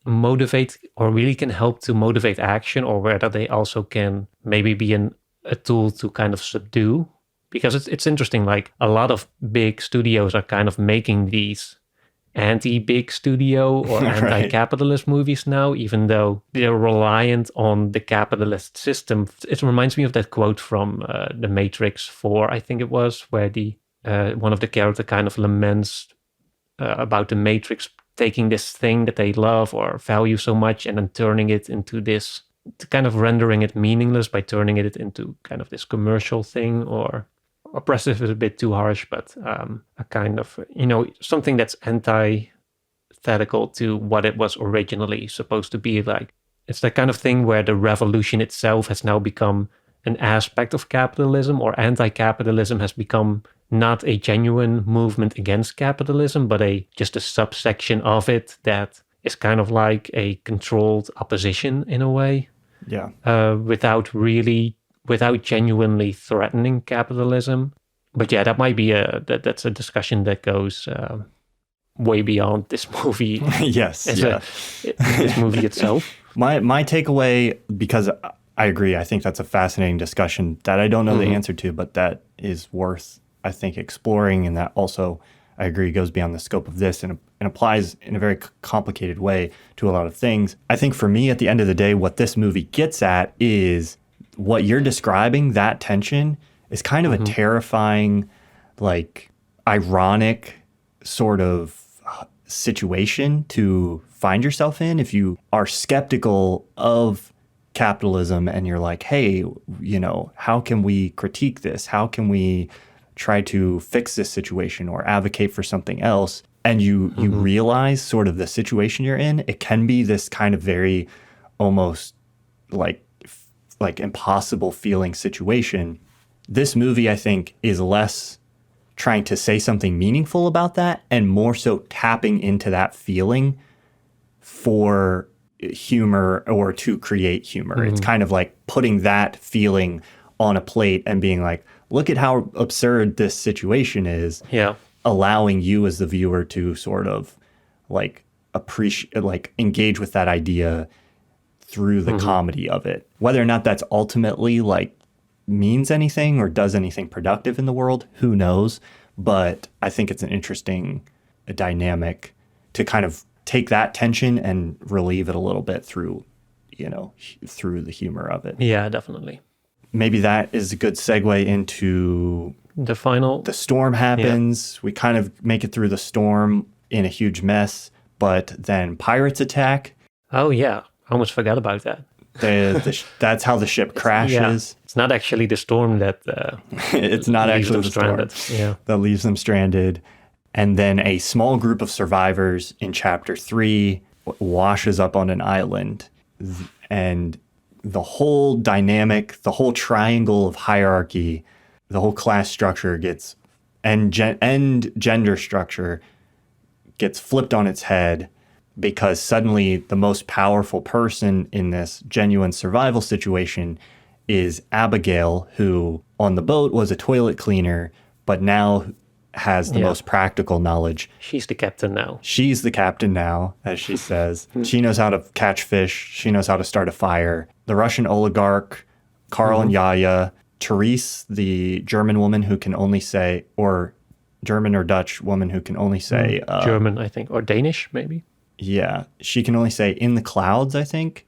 motivate, or really can help to motivate action, or whether they also can maybe be a tool to kind of subdue. Because it's interesting, like a lot of big studios are kind of making these anti-big studio or Right. anti-capitalist movies now, even though they're reliant on the capitalist system. It reminds me of that quote from The Matrix 4, I think it was, where the one of the character kind of laments about the Matrix taking this thing that they love or value so much and then turning it into this, kind of rendering it meaningless by turning it into kind of this commercial thing. Or oppressive is a bit too harsh, but a kind of, something that's antithetical to what it was originally supposed to be. Like, it's that kind of thing where the revolution itself has now become an aspect of capitalism, or anti-capitalism has become not a genuine movement against capitalism, but just a subsection of it that is kind of like a controlled opposition in a way. Yeah. Without genuinely threatening capitalism. But yeah, that might be that's a discussion that goes way beyond this movie. Yes. Yeah. This movie itself. My takeaway, because I agree, I think that's a fascinating discussion that I don't know the answer to, but that is worth, I think, exploring, and that also, I agree, goes beyond the scope of this and applies in a very complicated way to a lot of things. I think for me, at the end of the day, what this movie gets at is what you're describing, that tension, is kind of a terrifying, like, ironic sort of situation to find yourself in if you are skeptical of capitalism and you're like, hey, how can we critique this? How can we try to fix this situation or advocate for something else? And you realize sort of the situation you're in. It can be this kind of very almost like impossible feeling situation. This movie, I think, is less trying to say something meaningful about that and more so tapping into that feeling for humor or to create humor. It's kind of like putting that feeling on a plate and being like, look at how absurd this situation is. Yeah. Allowing you as the viewer to sort of like appreciate, like engage with that idea through the comedy of it. Whether or not that's ultimately like means anything or does anything productive in the world, who knows? But I think it's an interesting dynamic to kind of take that tension and relieve it a little bit through, through the humor of it. Yeah, definitely. Maybe that is a good segue into the storm happens. Yeah. We kind of make it through the storm in a huge mess, but then pirates attack. Oh, yeah. I almost forgot about that. That's how the ship crashes. Yeah. It's not actually the storm that it's not actually the storm that leaves them stranded. And then a small group of survivors in chapter 3 washes up on an island. And the whole dynamic, the whole triangle of hierarchy, the whole class structure and gender structure gets flipped on its head, because suddenly the most powerful person in this genuine survival situation is Abigail, who on the boat was a toilet cleaner, but now has the most practical knowledge. She's the captain now. She's the captain now, as she says. She knows how to catch fish. She knows how to start a fire. The Russian oligarch, Carl and Yaya, Therese, the German woman who can only say, or German or Dutch woman who can only say... German, I think, or Danish, maybe. Yeah, she can only say in the clouds, I think,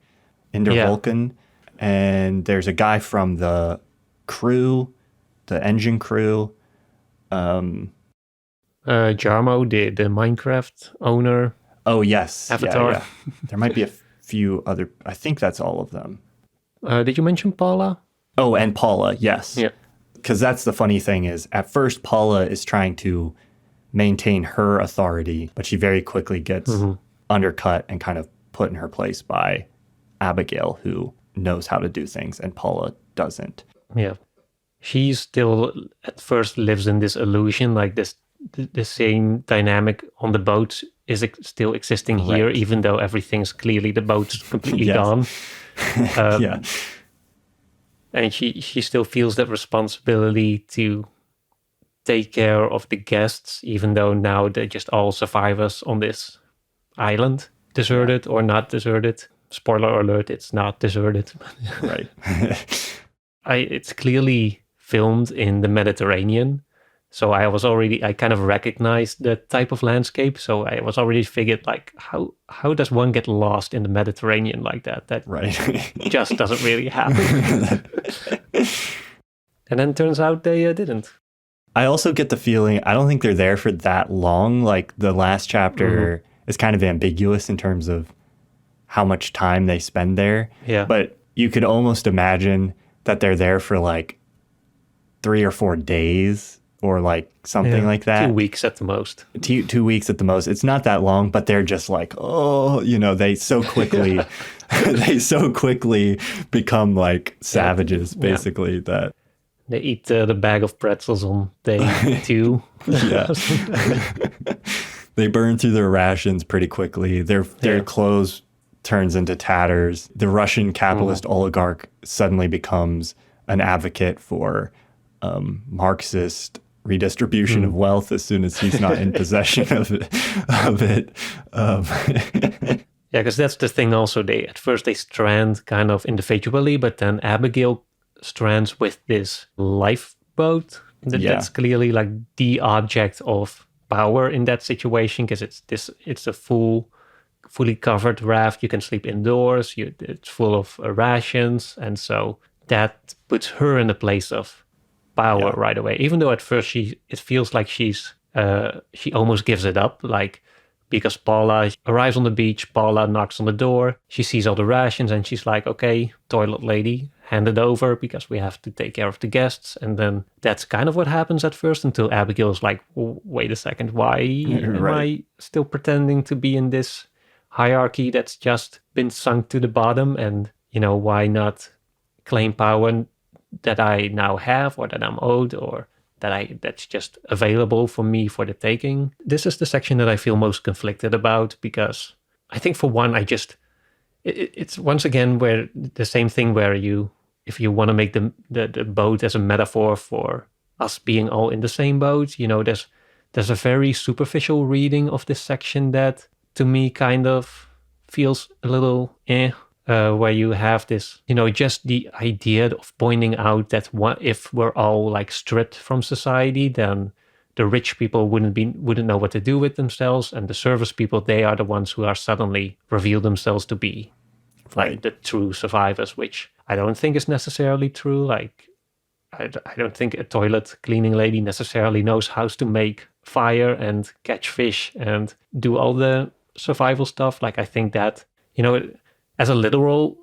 in der Wolken. And there's a guy from the crew, the engine crew. Jarmo, the Minecraft owner. Oh, yes. Avatar. Yeah. There might be a few other, I think that's all of them. Did you mention Paula? Oh, and Paula, yes. Yeah. Because that's the funny thing is, at first, Paula is trying to maintain her authority, but she very quickly gets undercut and kind of put in her place by Abigail, who knows how to do things and Paula doesn't. Yeah. She still at first lives in this illusion, like the same dynamic on the boat is still existing here, Right. even though everything's clearly, the boat's completely Yes. gone. Yeah. And she still feels that responsibility to take care of the guests, even though now they're just all survivors on this island, deserted or not deserted. Spoiler alert, it's not deserted. Right. It's clearly filmed in the Mediterranean. So I kind of recognized the type of landscape. So I was already figured, like, how does one get lost in the Mediterranean like that? That Right. just doesn't really happen. And then turns out they didn't. I also get the feeling, I don't think they're there for that long. Like the last chapter is kind of ambiguous in terms of how much time they spend there. Yeah. But you could almost imagine that they're there for like 3 or 4 days or like something like that. 2 weeks at the most. 2 weeks at the most. It's not that long, but they're just like, oh, they so quickly, they so quickly become like savages, basically, that. They eat the bag of pretzels on day 2. Yeah. They burn through their rations pretty quickly. Their clothes turns into tatters. The Russian capitalist oligarch suddenly becomes an advocate for Marxist redistribution of wealth as soon as he's not in possession of it. Yeah, because that's the thing also. At first they strand kind of individually, but then Abigail strands with this lifeboat. That's clearly like the object of power in that situation, because it's a fully covered raft. You can sleep indoors. It's full of rations, and so that puts her in the place of power right away. Even though at first it feels like she almost gives it up, like, because Paula arrives on the beach, Paula knocks on the door, she sees all the rations, and she's like, okay, toilet lady, hand it over because we have to take care of the guests. And then that's kind of what happens at first, until Abigail's like, wait a second, why am I still pretending to be in this hierarchy that's just been sunk to the bottom? And, why not claim power that I now have, or that I'm owed, or that's just available for me for the taking? This is the section that I feel most conflicted about, because I think, for one, it's once again where the same thing where if you want to make the boat as a metaphor for us being all in the same boat, there's a very superficial reading of this section that to me kind of feels a little where you have this, just the idea of pointing out that if we're all like stripped from society, then the rich people wouldn't know what to do with themselves, and the service people, they are the ones who are suddenly reveal themselves to be like the true survivors, which I don't think is necessarily true. Like, I don't think a toilet cleaning lady necessarily knows how to make fire and catch fish and do all the survival stuff. Like, I think that, as a literal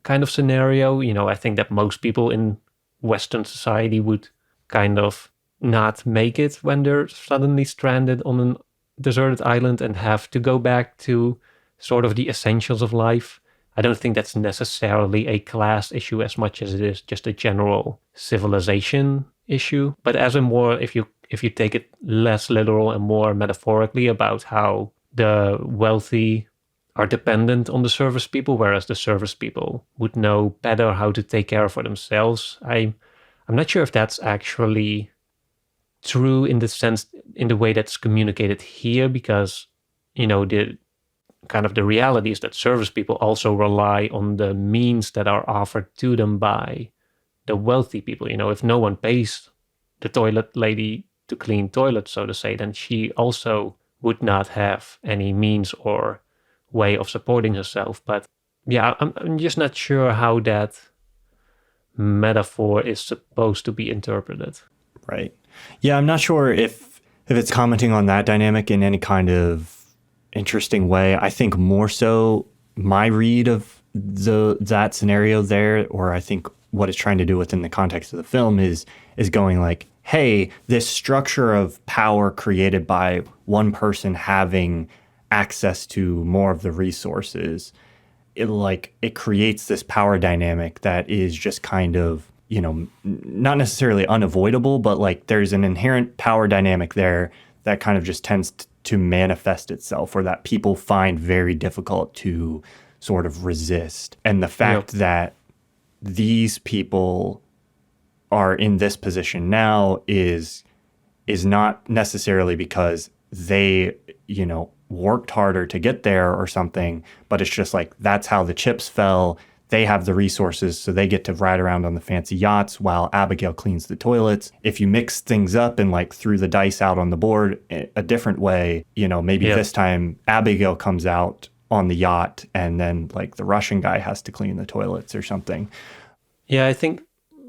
kind of scenario, I think that most people in Western society would kind of not make it when they're suddenly stranded on a deserted island and have to go back to sort of the essentials of life. I don't think that's necessarily a class issue as much as it is just a general civilization issue. But as a more, if you take it less literal and more metaphorically about how the wealthy are dependent on the service people, whereas the service people would know better how to take care for themselves. I'm not sure if that's actually true in the way that's communicated here, because, the reality is that service people also rely on the means that are offered to them by the wealthy people. If no one pays the toilet lady to clean toilets, so to say, then she also would not have any means or way of supporting herself. But yeah, I'm just not sure how that metaphor is supposed to be interpreted. Right. Yeah, I'm not sure if it's commenting on that dynamic in any kind of interesting way. I think more so my read of that scenario there, or I think what it's trying to do within the context of the film is going like, hey, this structure of power created by one person having access to more of the resources it creates this power dynamic that is just kind of, not necessarily unavoidable, but like there's an inherent power dynamic there that kind of just tends to manifest itself, or that people find very difficult to sort of resist. And the fact that these people are in this position now is not necessarily because they, worked harder to get there or something, but it's just like that's how the chips fell. They have the resources, so they get to ride around on the fancy yachts while Abigail cleans the toilets. If you mix things up and like threw the dice out on the board a different way, maybe this time Abigail comes out on the yacht and then like the Russian guy has to clean the toilets or something. Yeah, I think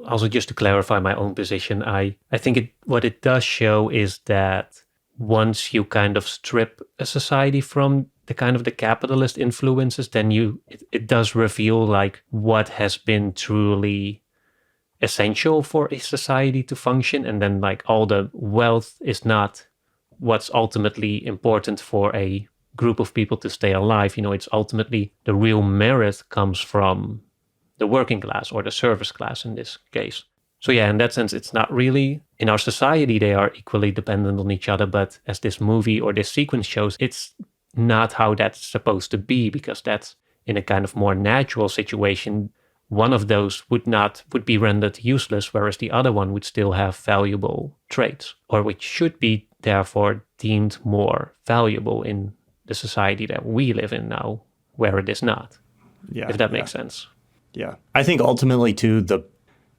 also just to clarify my own position, I think what it does show is that once you kind of strip a society from the kind of the capitalist influences, then it does reveal like what has been truly essential for a society to function, and then like all the wealth is not what's ultimately important for a group of people to stay alive. It's ultimately the real merit comes from the working class or the service class in this case. So yeah, in that sense, it's not really, in our society, they are equally dependent on each other. But as this movie or this sequence shows, it's not how that's supposed to be, because that's in a kind of more natural situation. One of those would be rendered useless, whereas the other one would still have valuable traits, or which should be therefore deemed more valuable in the society that we live in now, where it is not. Yeah, if that makes sense. Yeah. I think ultimately too,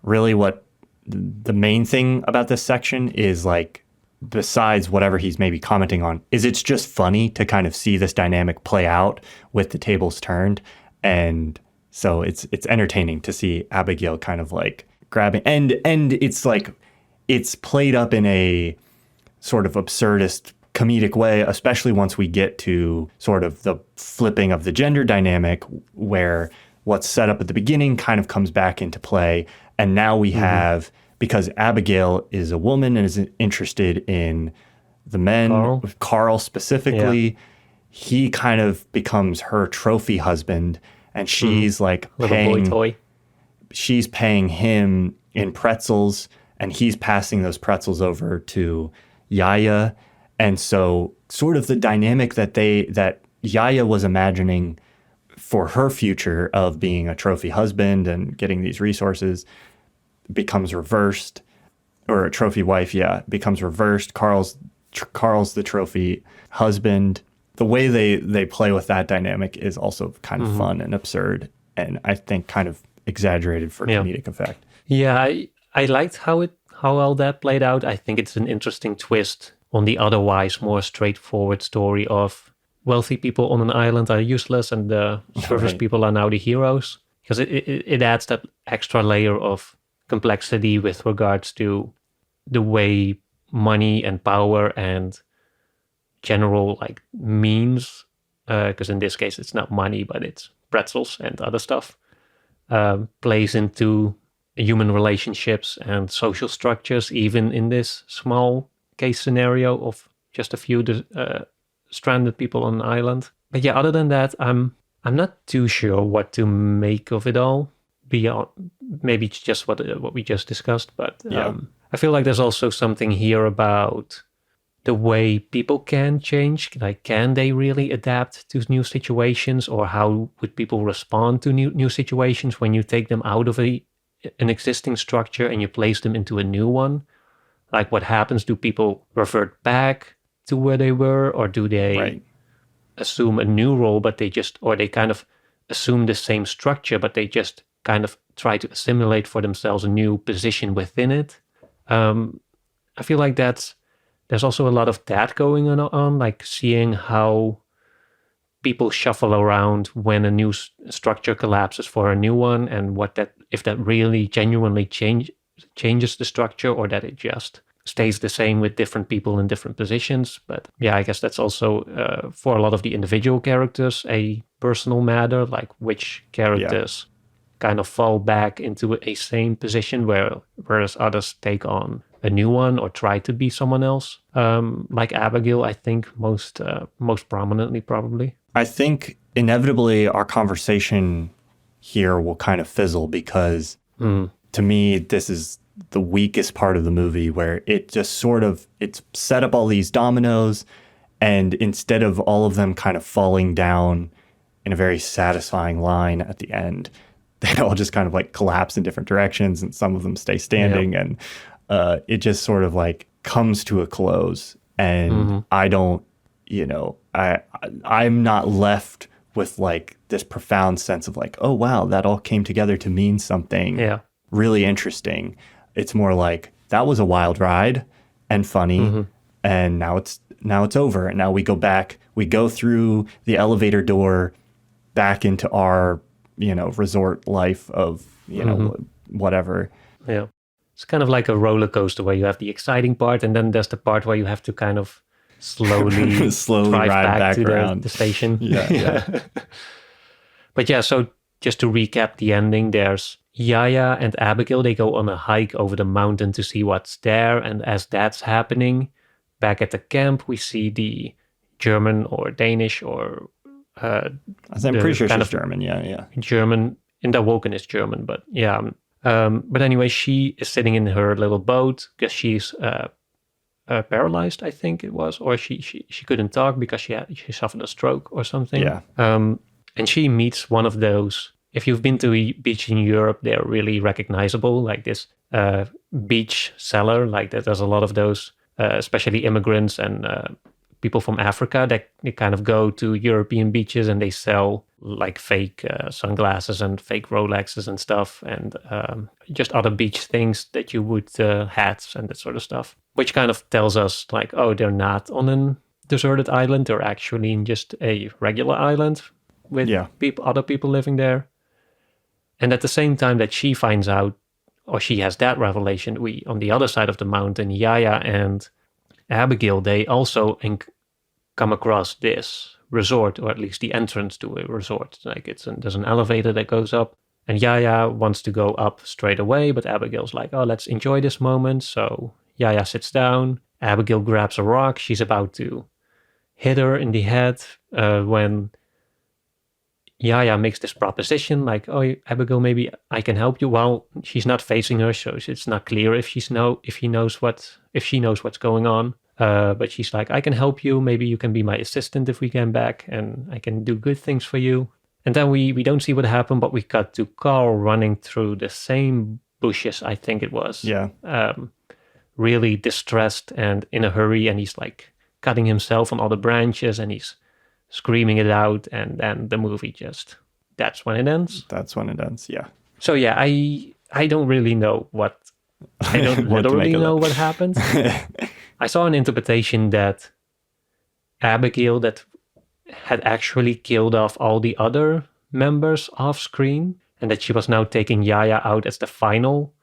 what the main thing about this section is, like, besides whatever he's maybe commenting on, is it's just funny to kind of see this dynamic play out with the tables turned. And so it's entertaining to see Abigail kind of like grabbing, and it's like, it's played up in a sort of absurdist comedic way, especially once we get to sort of the flipping of the gender dynamic, where what's set up at the beginning kind of comes back into play. And now we have, because Abigail is a woman and is interested in the men, Carl specifically, he kind of becomes her trophy husband, and she's like paying, boy toy. She's paying him in pretzels, and he's passing those pretzels over to Yaya. And so sort of the dynamic that Yaya was imagining for her future of being a trophy husband and getting these resources becomes reversed, or a trophy wife, becomes reversed. Carl's the trophy husband. The way they play with that dynamic is also kind of fun and absurd, and I think kind of exaggerated for comedic effect. Yeah, I liked how all that played out. I think it's an interesting twist on the otherwise more straightforward story of wealthy people on an island are useless and the service people are now the heroes, because it adds that extra layer of complexity with regards to the way money and power and general like means, because in this case it's not money but it's pretzels and other stuff, plays into human relationships and social structures, even in this small case scenario of just a few stranded people on an island. But yeah, other than that, I'm not too sure what to make of it all, beyond maybe just what we just discussed. But I feel like there's also something here about the way people can change. Like, can they really adapt to new situations, or how would people respond to new situations when you take them out of an existing structure and you place them into a new one? Like, what happens? Do people revert back to where they were, or do they assume a new role, but they kind of assume the same structure, but they just kind of try to assimilate for themselves a new position within it? I feel like there's also a lot of that going on, like seeing how people shuffle around when a new structure collapses for a new one, and if that really genuinely changes the structure, or that it just stays the same with different people in different positions. But yeah, I guess that's also for a lot of the individual characters a personal matter, like which characters kind of fall back into a same position, whereas others take on a new one or try to be someone else. Like Abigail, I think most prominently, probably. I think inevitably our conversation here will kind of fizzle because to me, this is the weakest part of the movie where it just sort of, it's set up all these dominoes, and instead of all of them kind of falling down in a very satisfying line at the end, they all just kind of like collapse in different directions, and some of them stay standing, and it just sort of like comes to a close. And I don't, I'm not left with like this profound sense of like, oh wow, that all came together to mean something really interesting. It's more like that was a wild ride and funny, and now it's over. And now we go through the elevator door back into our, resort life of, whatever. Yeah. It's kind of like a roller coaster where you have the exciting part, and then there's the part where you have to kind of slowly drive ride back to around the station. Yeah. But yeah, so just to recap the ending, there's Yaya and Abigail. They go on a hike over the mountain to see what's there. And as that's happening, back at the camp, we see the German or Danish or... I'm pretty sure she's German, yeah. German. In the Woken is German, but yeah. But anyway, she is sitting in her little boat because she's paralyzed, I think it was, or she couldn't talk because she suffered a stroke or something. Yeah. And she meets one of those. If you've been to a beach in Europe, they're really recognizable, like this beach seller. Like there's a lot of those, especially immigrants and people from Africa that they kind of go to European beaches and they sell like fake sunglasses and fake Rolexes and stuff, and just other beach things that you would, hats and that sort of stuff, which kind of tells us like, oh, they're not on a deserted island. They're actually in just a regular island with other people living there. And at the same time that she finds out, or she has that revelation, we, on the other side of the mountain, Yaya and Abigail, they also come across this resort, or at least the entrance to a resort. Like there's an elevator that goes up, and Yaya wants to go up straight away, but Abigail's like, oh, let's enjoy this moment. So Yaya sits down, Abigail grabs a rock, she's about to hit her in the head when Yaya makes this proposition like, oh, Abigail, maybe I can help you. Well, she's not facing her, so it's not clear if she knows what's going on. But she's like, I can help you. Maybe you can be my assistant if we get back, and I can do good things for you. And then we don't see what happened, but we cut to Carl running through the same bushes, I think it was. Yeah. Really distressed and in a hurry, and he's like cutting himself on all the branches, and he's screaming it out, and then the movie that's when it ends. That's when it ends, yeah. So yeah, I don't really know what... I don't literally know what happened. I saw an interpretation that Abigail that had actually killed off all the other members off screen, and that she was now taking Yaya out as the final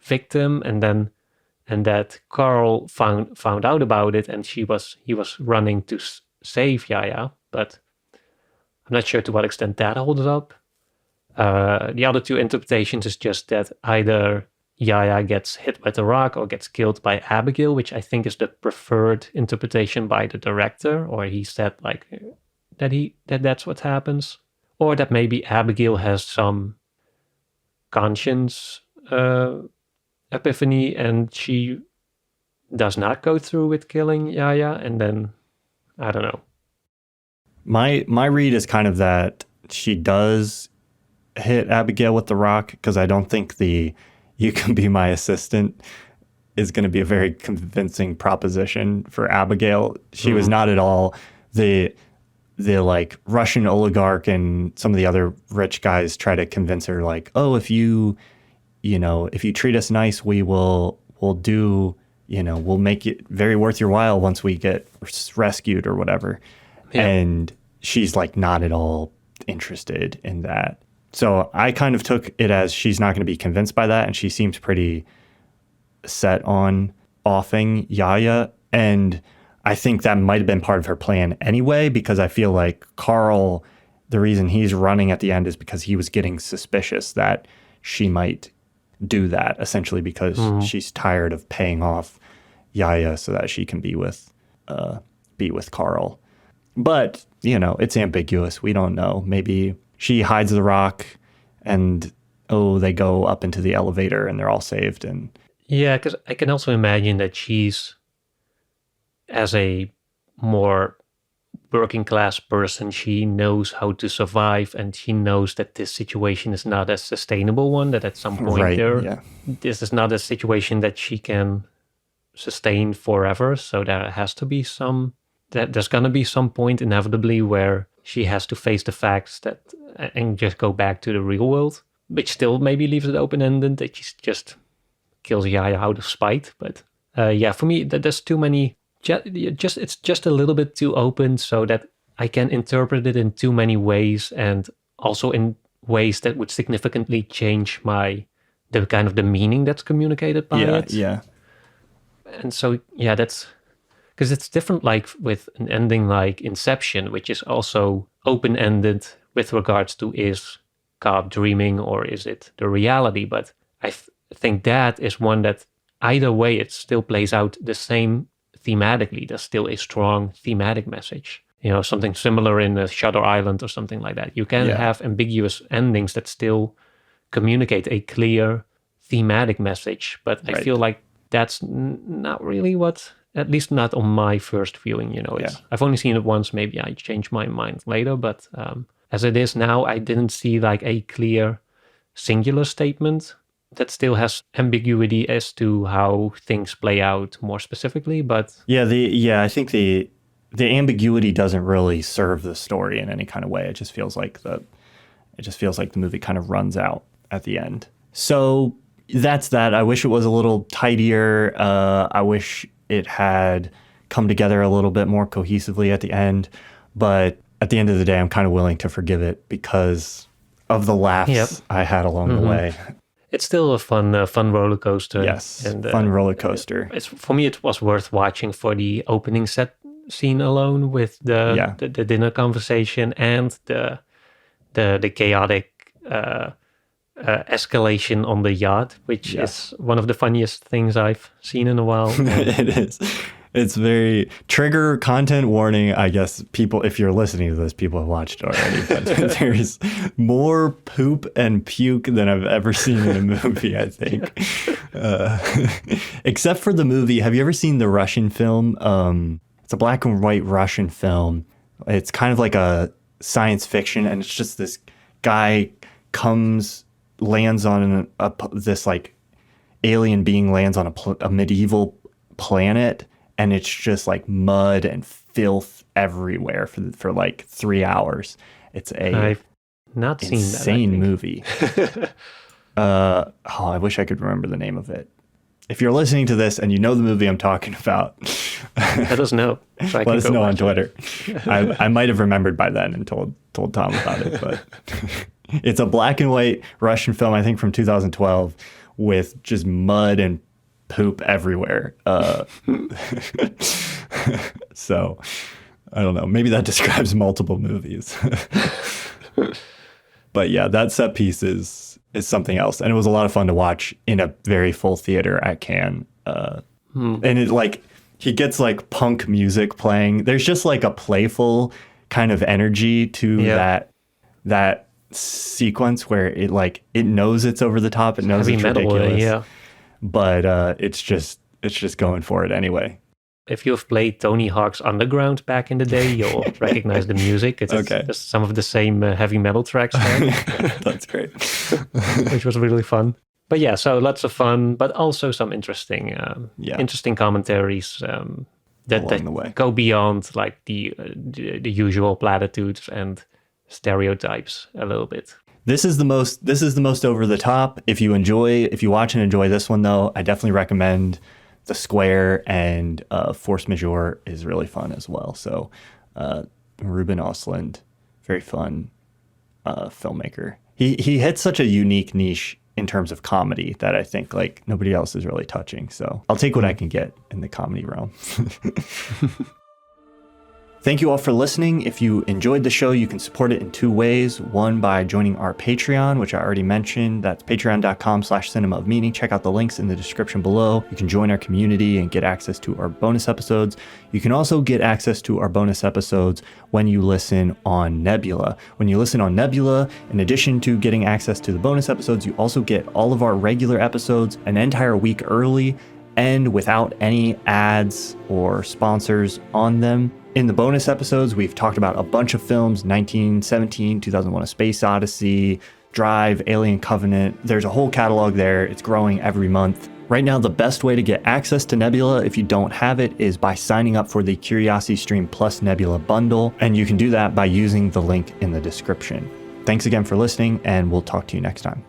victim, and that Carl found out about it, and he was running to save Yaya, but I'm not sure to what extent that holds up. The other two interpretations is just that either Yaya gets hit with a rock or gets killed by Abigail, which I think is the preferred interpretation by the director, or he said like that's what happens, or that maybe Abigail has some conscience epiphany and she does not go through with killing Yaya, and then I don't know. My read is kind of that she does hit Abigail with the rock, because I don't think the "you can be my assistant" is going to be a very convincing proposition for Abigail. She was not at all the like Russian oligarch, and some of the other rich guys try to convince her like, oh, if you treat us nice, we'll do, we'll make it very worth your while once we get rescued or whatever. Yeah. And she's like not at all interested in that. So I kind of took it as she's not going to be convinced by that, and she seems pretty set on offing Yaya. And I think that might have been part of her plan anyway, because I feel like Carl, the reason he's running at the end is because he was getting suspicious that she might do that, essentially because she's tired of paying off Yaya so that she can be with Carl. But, it's ambiguous. We don't know. Maybe she hides the rock and, they go up into the elevator and they're all saved. And Yeah, because I can also imagine that she's, as a more working class person, she knows how to survive, and she knows that this situation is not a sustainable one, that at some point this is not a situation that she can sustain forever. So there has to be there's going to be some point inevitably where she has to face the facts and just go back to the real world, which still maybe leaves it open-ended, that she just kills Yaya out of spite. But for me, there's too many. It's just a little bit too open, so that I can interpret it in too many ways, and also in ways that would significantly change the kind of the meaning that's communicated by it. Yeah. And so that's because it's different, like with an ending like Inception, which is also open-ended with regards to, is Cobb dreaming or is it the reality? But I think that is one that either way it still plays out the same thematically. There's still a strong thematic message. Something similar in Shutter Island or something like that. You can have ambiguous endings that still communicate a clear thematic message, but I feel like that's not really what, at least not on my first viewing. I've only seen it once. Maybe I changed my mind later, but as it is now, I didn't see like a clear singular statement that still has ambiguity as to how things play out more specifically. But I think the ambiguity doesn't really serve the story in any kind of way. It just feels like the movie kind of runs out at the end. So that's that. I wish it was a little tidier. I wish it had come together a little bit more cohesively at the end. But at the end of the day, I'm kind of willing to forgive it because of the laughs I had along the way. It's still a fun roller coaster. Yes, fun roller coaster. For me, it was worth watching for the opening scene alone, with the dinner conversation and the chaotic escalation on the yacht, which is one of the funniest things I've seen in a while. It is. It's very trigger content warning. I guess people, if you're listening to this, people have watched it already. But there's more poop and puke than I've ever seen in a movie, I think. Except for the movie. Have you ever seen the Russian film? It's a black and white Russian film. It's kind of like a science fiction, and it's just this guy lands on this like alien being lands on a medieval planet, and it's just like mud and filth everywhere for like 3 hours. I've not seen that. Insane movie. I wish I could remember the name of it. If you're listening to this and you know the movie I'm talking about, let us know. So let us know on Twitter. I might have remembered by then and told Tom about it, but it's a black and white Russian film, I think from 2012, with just mud and poop everywhere. So I don't know. Maybe that describes multiple movies. But yeah, that set piece is something else, and it was a lot of fun to watch in a very full theater at Cannes. And it like he gets like punk music playing. There's just like a playful kind of energy to that sequence where it knows it's over the top. It knows heavy it's metal, ridiculous. But it's just going for it anyway. If you have played Tony Hawk's Underground back in the day, you'll recognize the music. It's just some of the same heavy metal tracks. That's great. Which was really fun. But yeah, so lots of fun, but also some interesting commentaries that go beyond like the usual platitudes and stereotypes a little bit. This is the most over the top. If you watch and enjoy this one though, I definitely recommend The Square, and Force Majeure is really fun as well. So Ruben Östlund, very fun filmmaker. He hits such a unique niche in terms of comedy that I think like nobody else is really touching. So I'll take what I can get in the comedy realm. Thank you all for listening. If you enjoyed the show, you can support it in 2 ways. One, by joining our Patreon, which I already mentioned. That's patreon.com/cinemaofmeaning. Check out the links in the description below. You can join our community and get access to our bonus episodes. You can also get access to our bonus episodes when you listen on Nebula. When you listen on Nebula, in addition to getting access to the bonus episodes, you also get all of our regular episodes an entire week early and without any ads or sponsors on them. In the bonus episodes, we've talked about a bunch of films: 1917, 2001: A Space Odyssey, Drive, Alien Covenant. There's a whole catalog there. It's growing every month. Right now, the best way to get access to Nebula, if you don't have it, is by signing up for the Curiosity Stream Plus Nebula bundle, and you can do that by using the link in the description. Thanks again for listening, and we'll talk to you next time.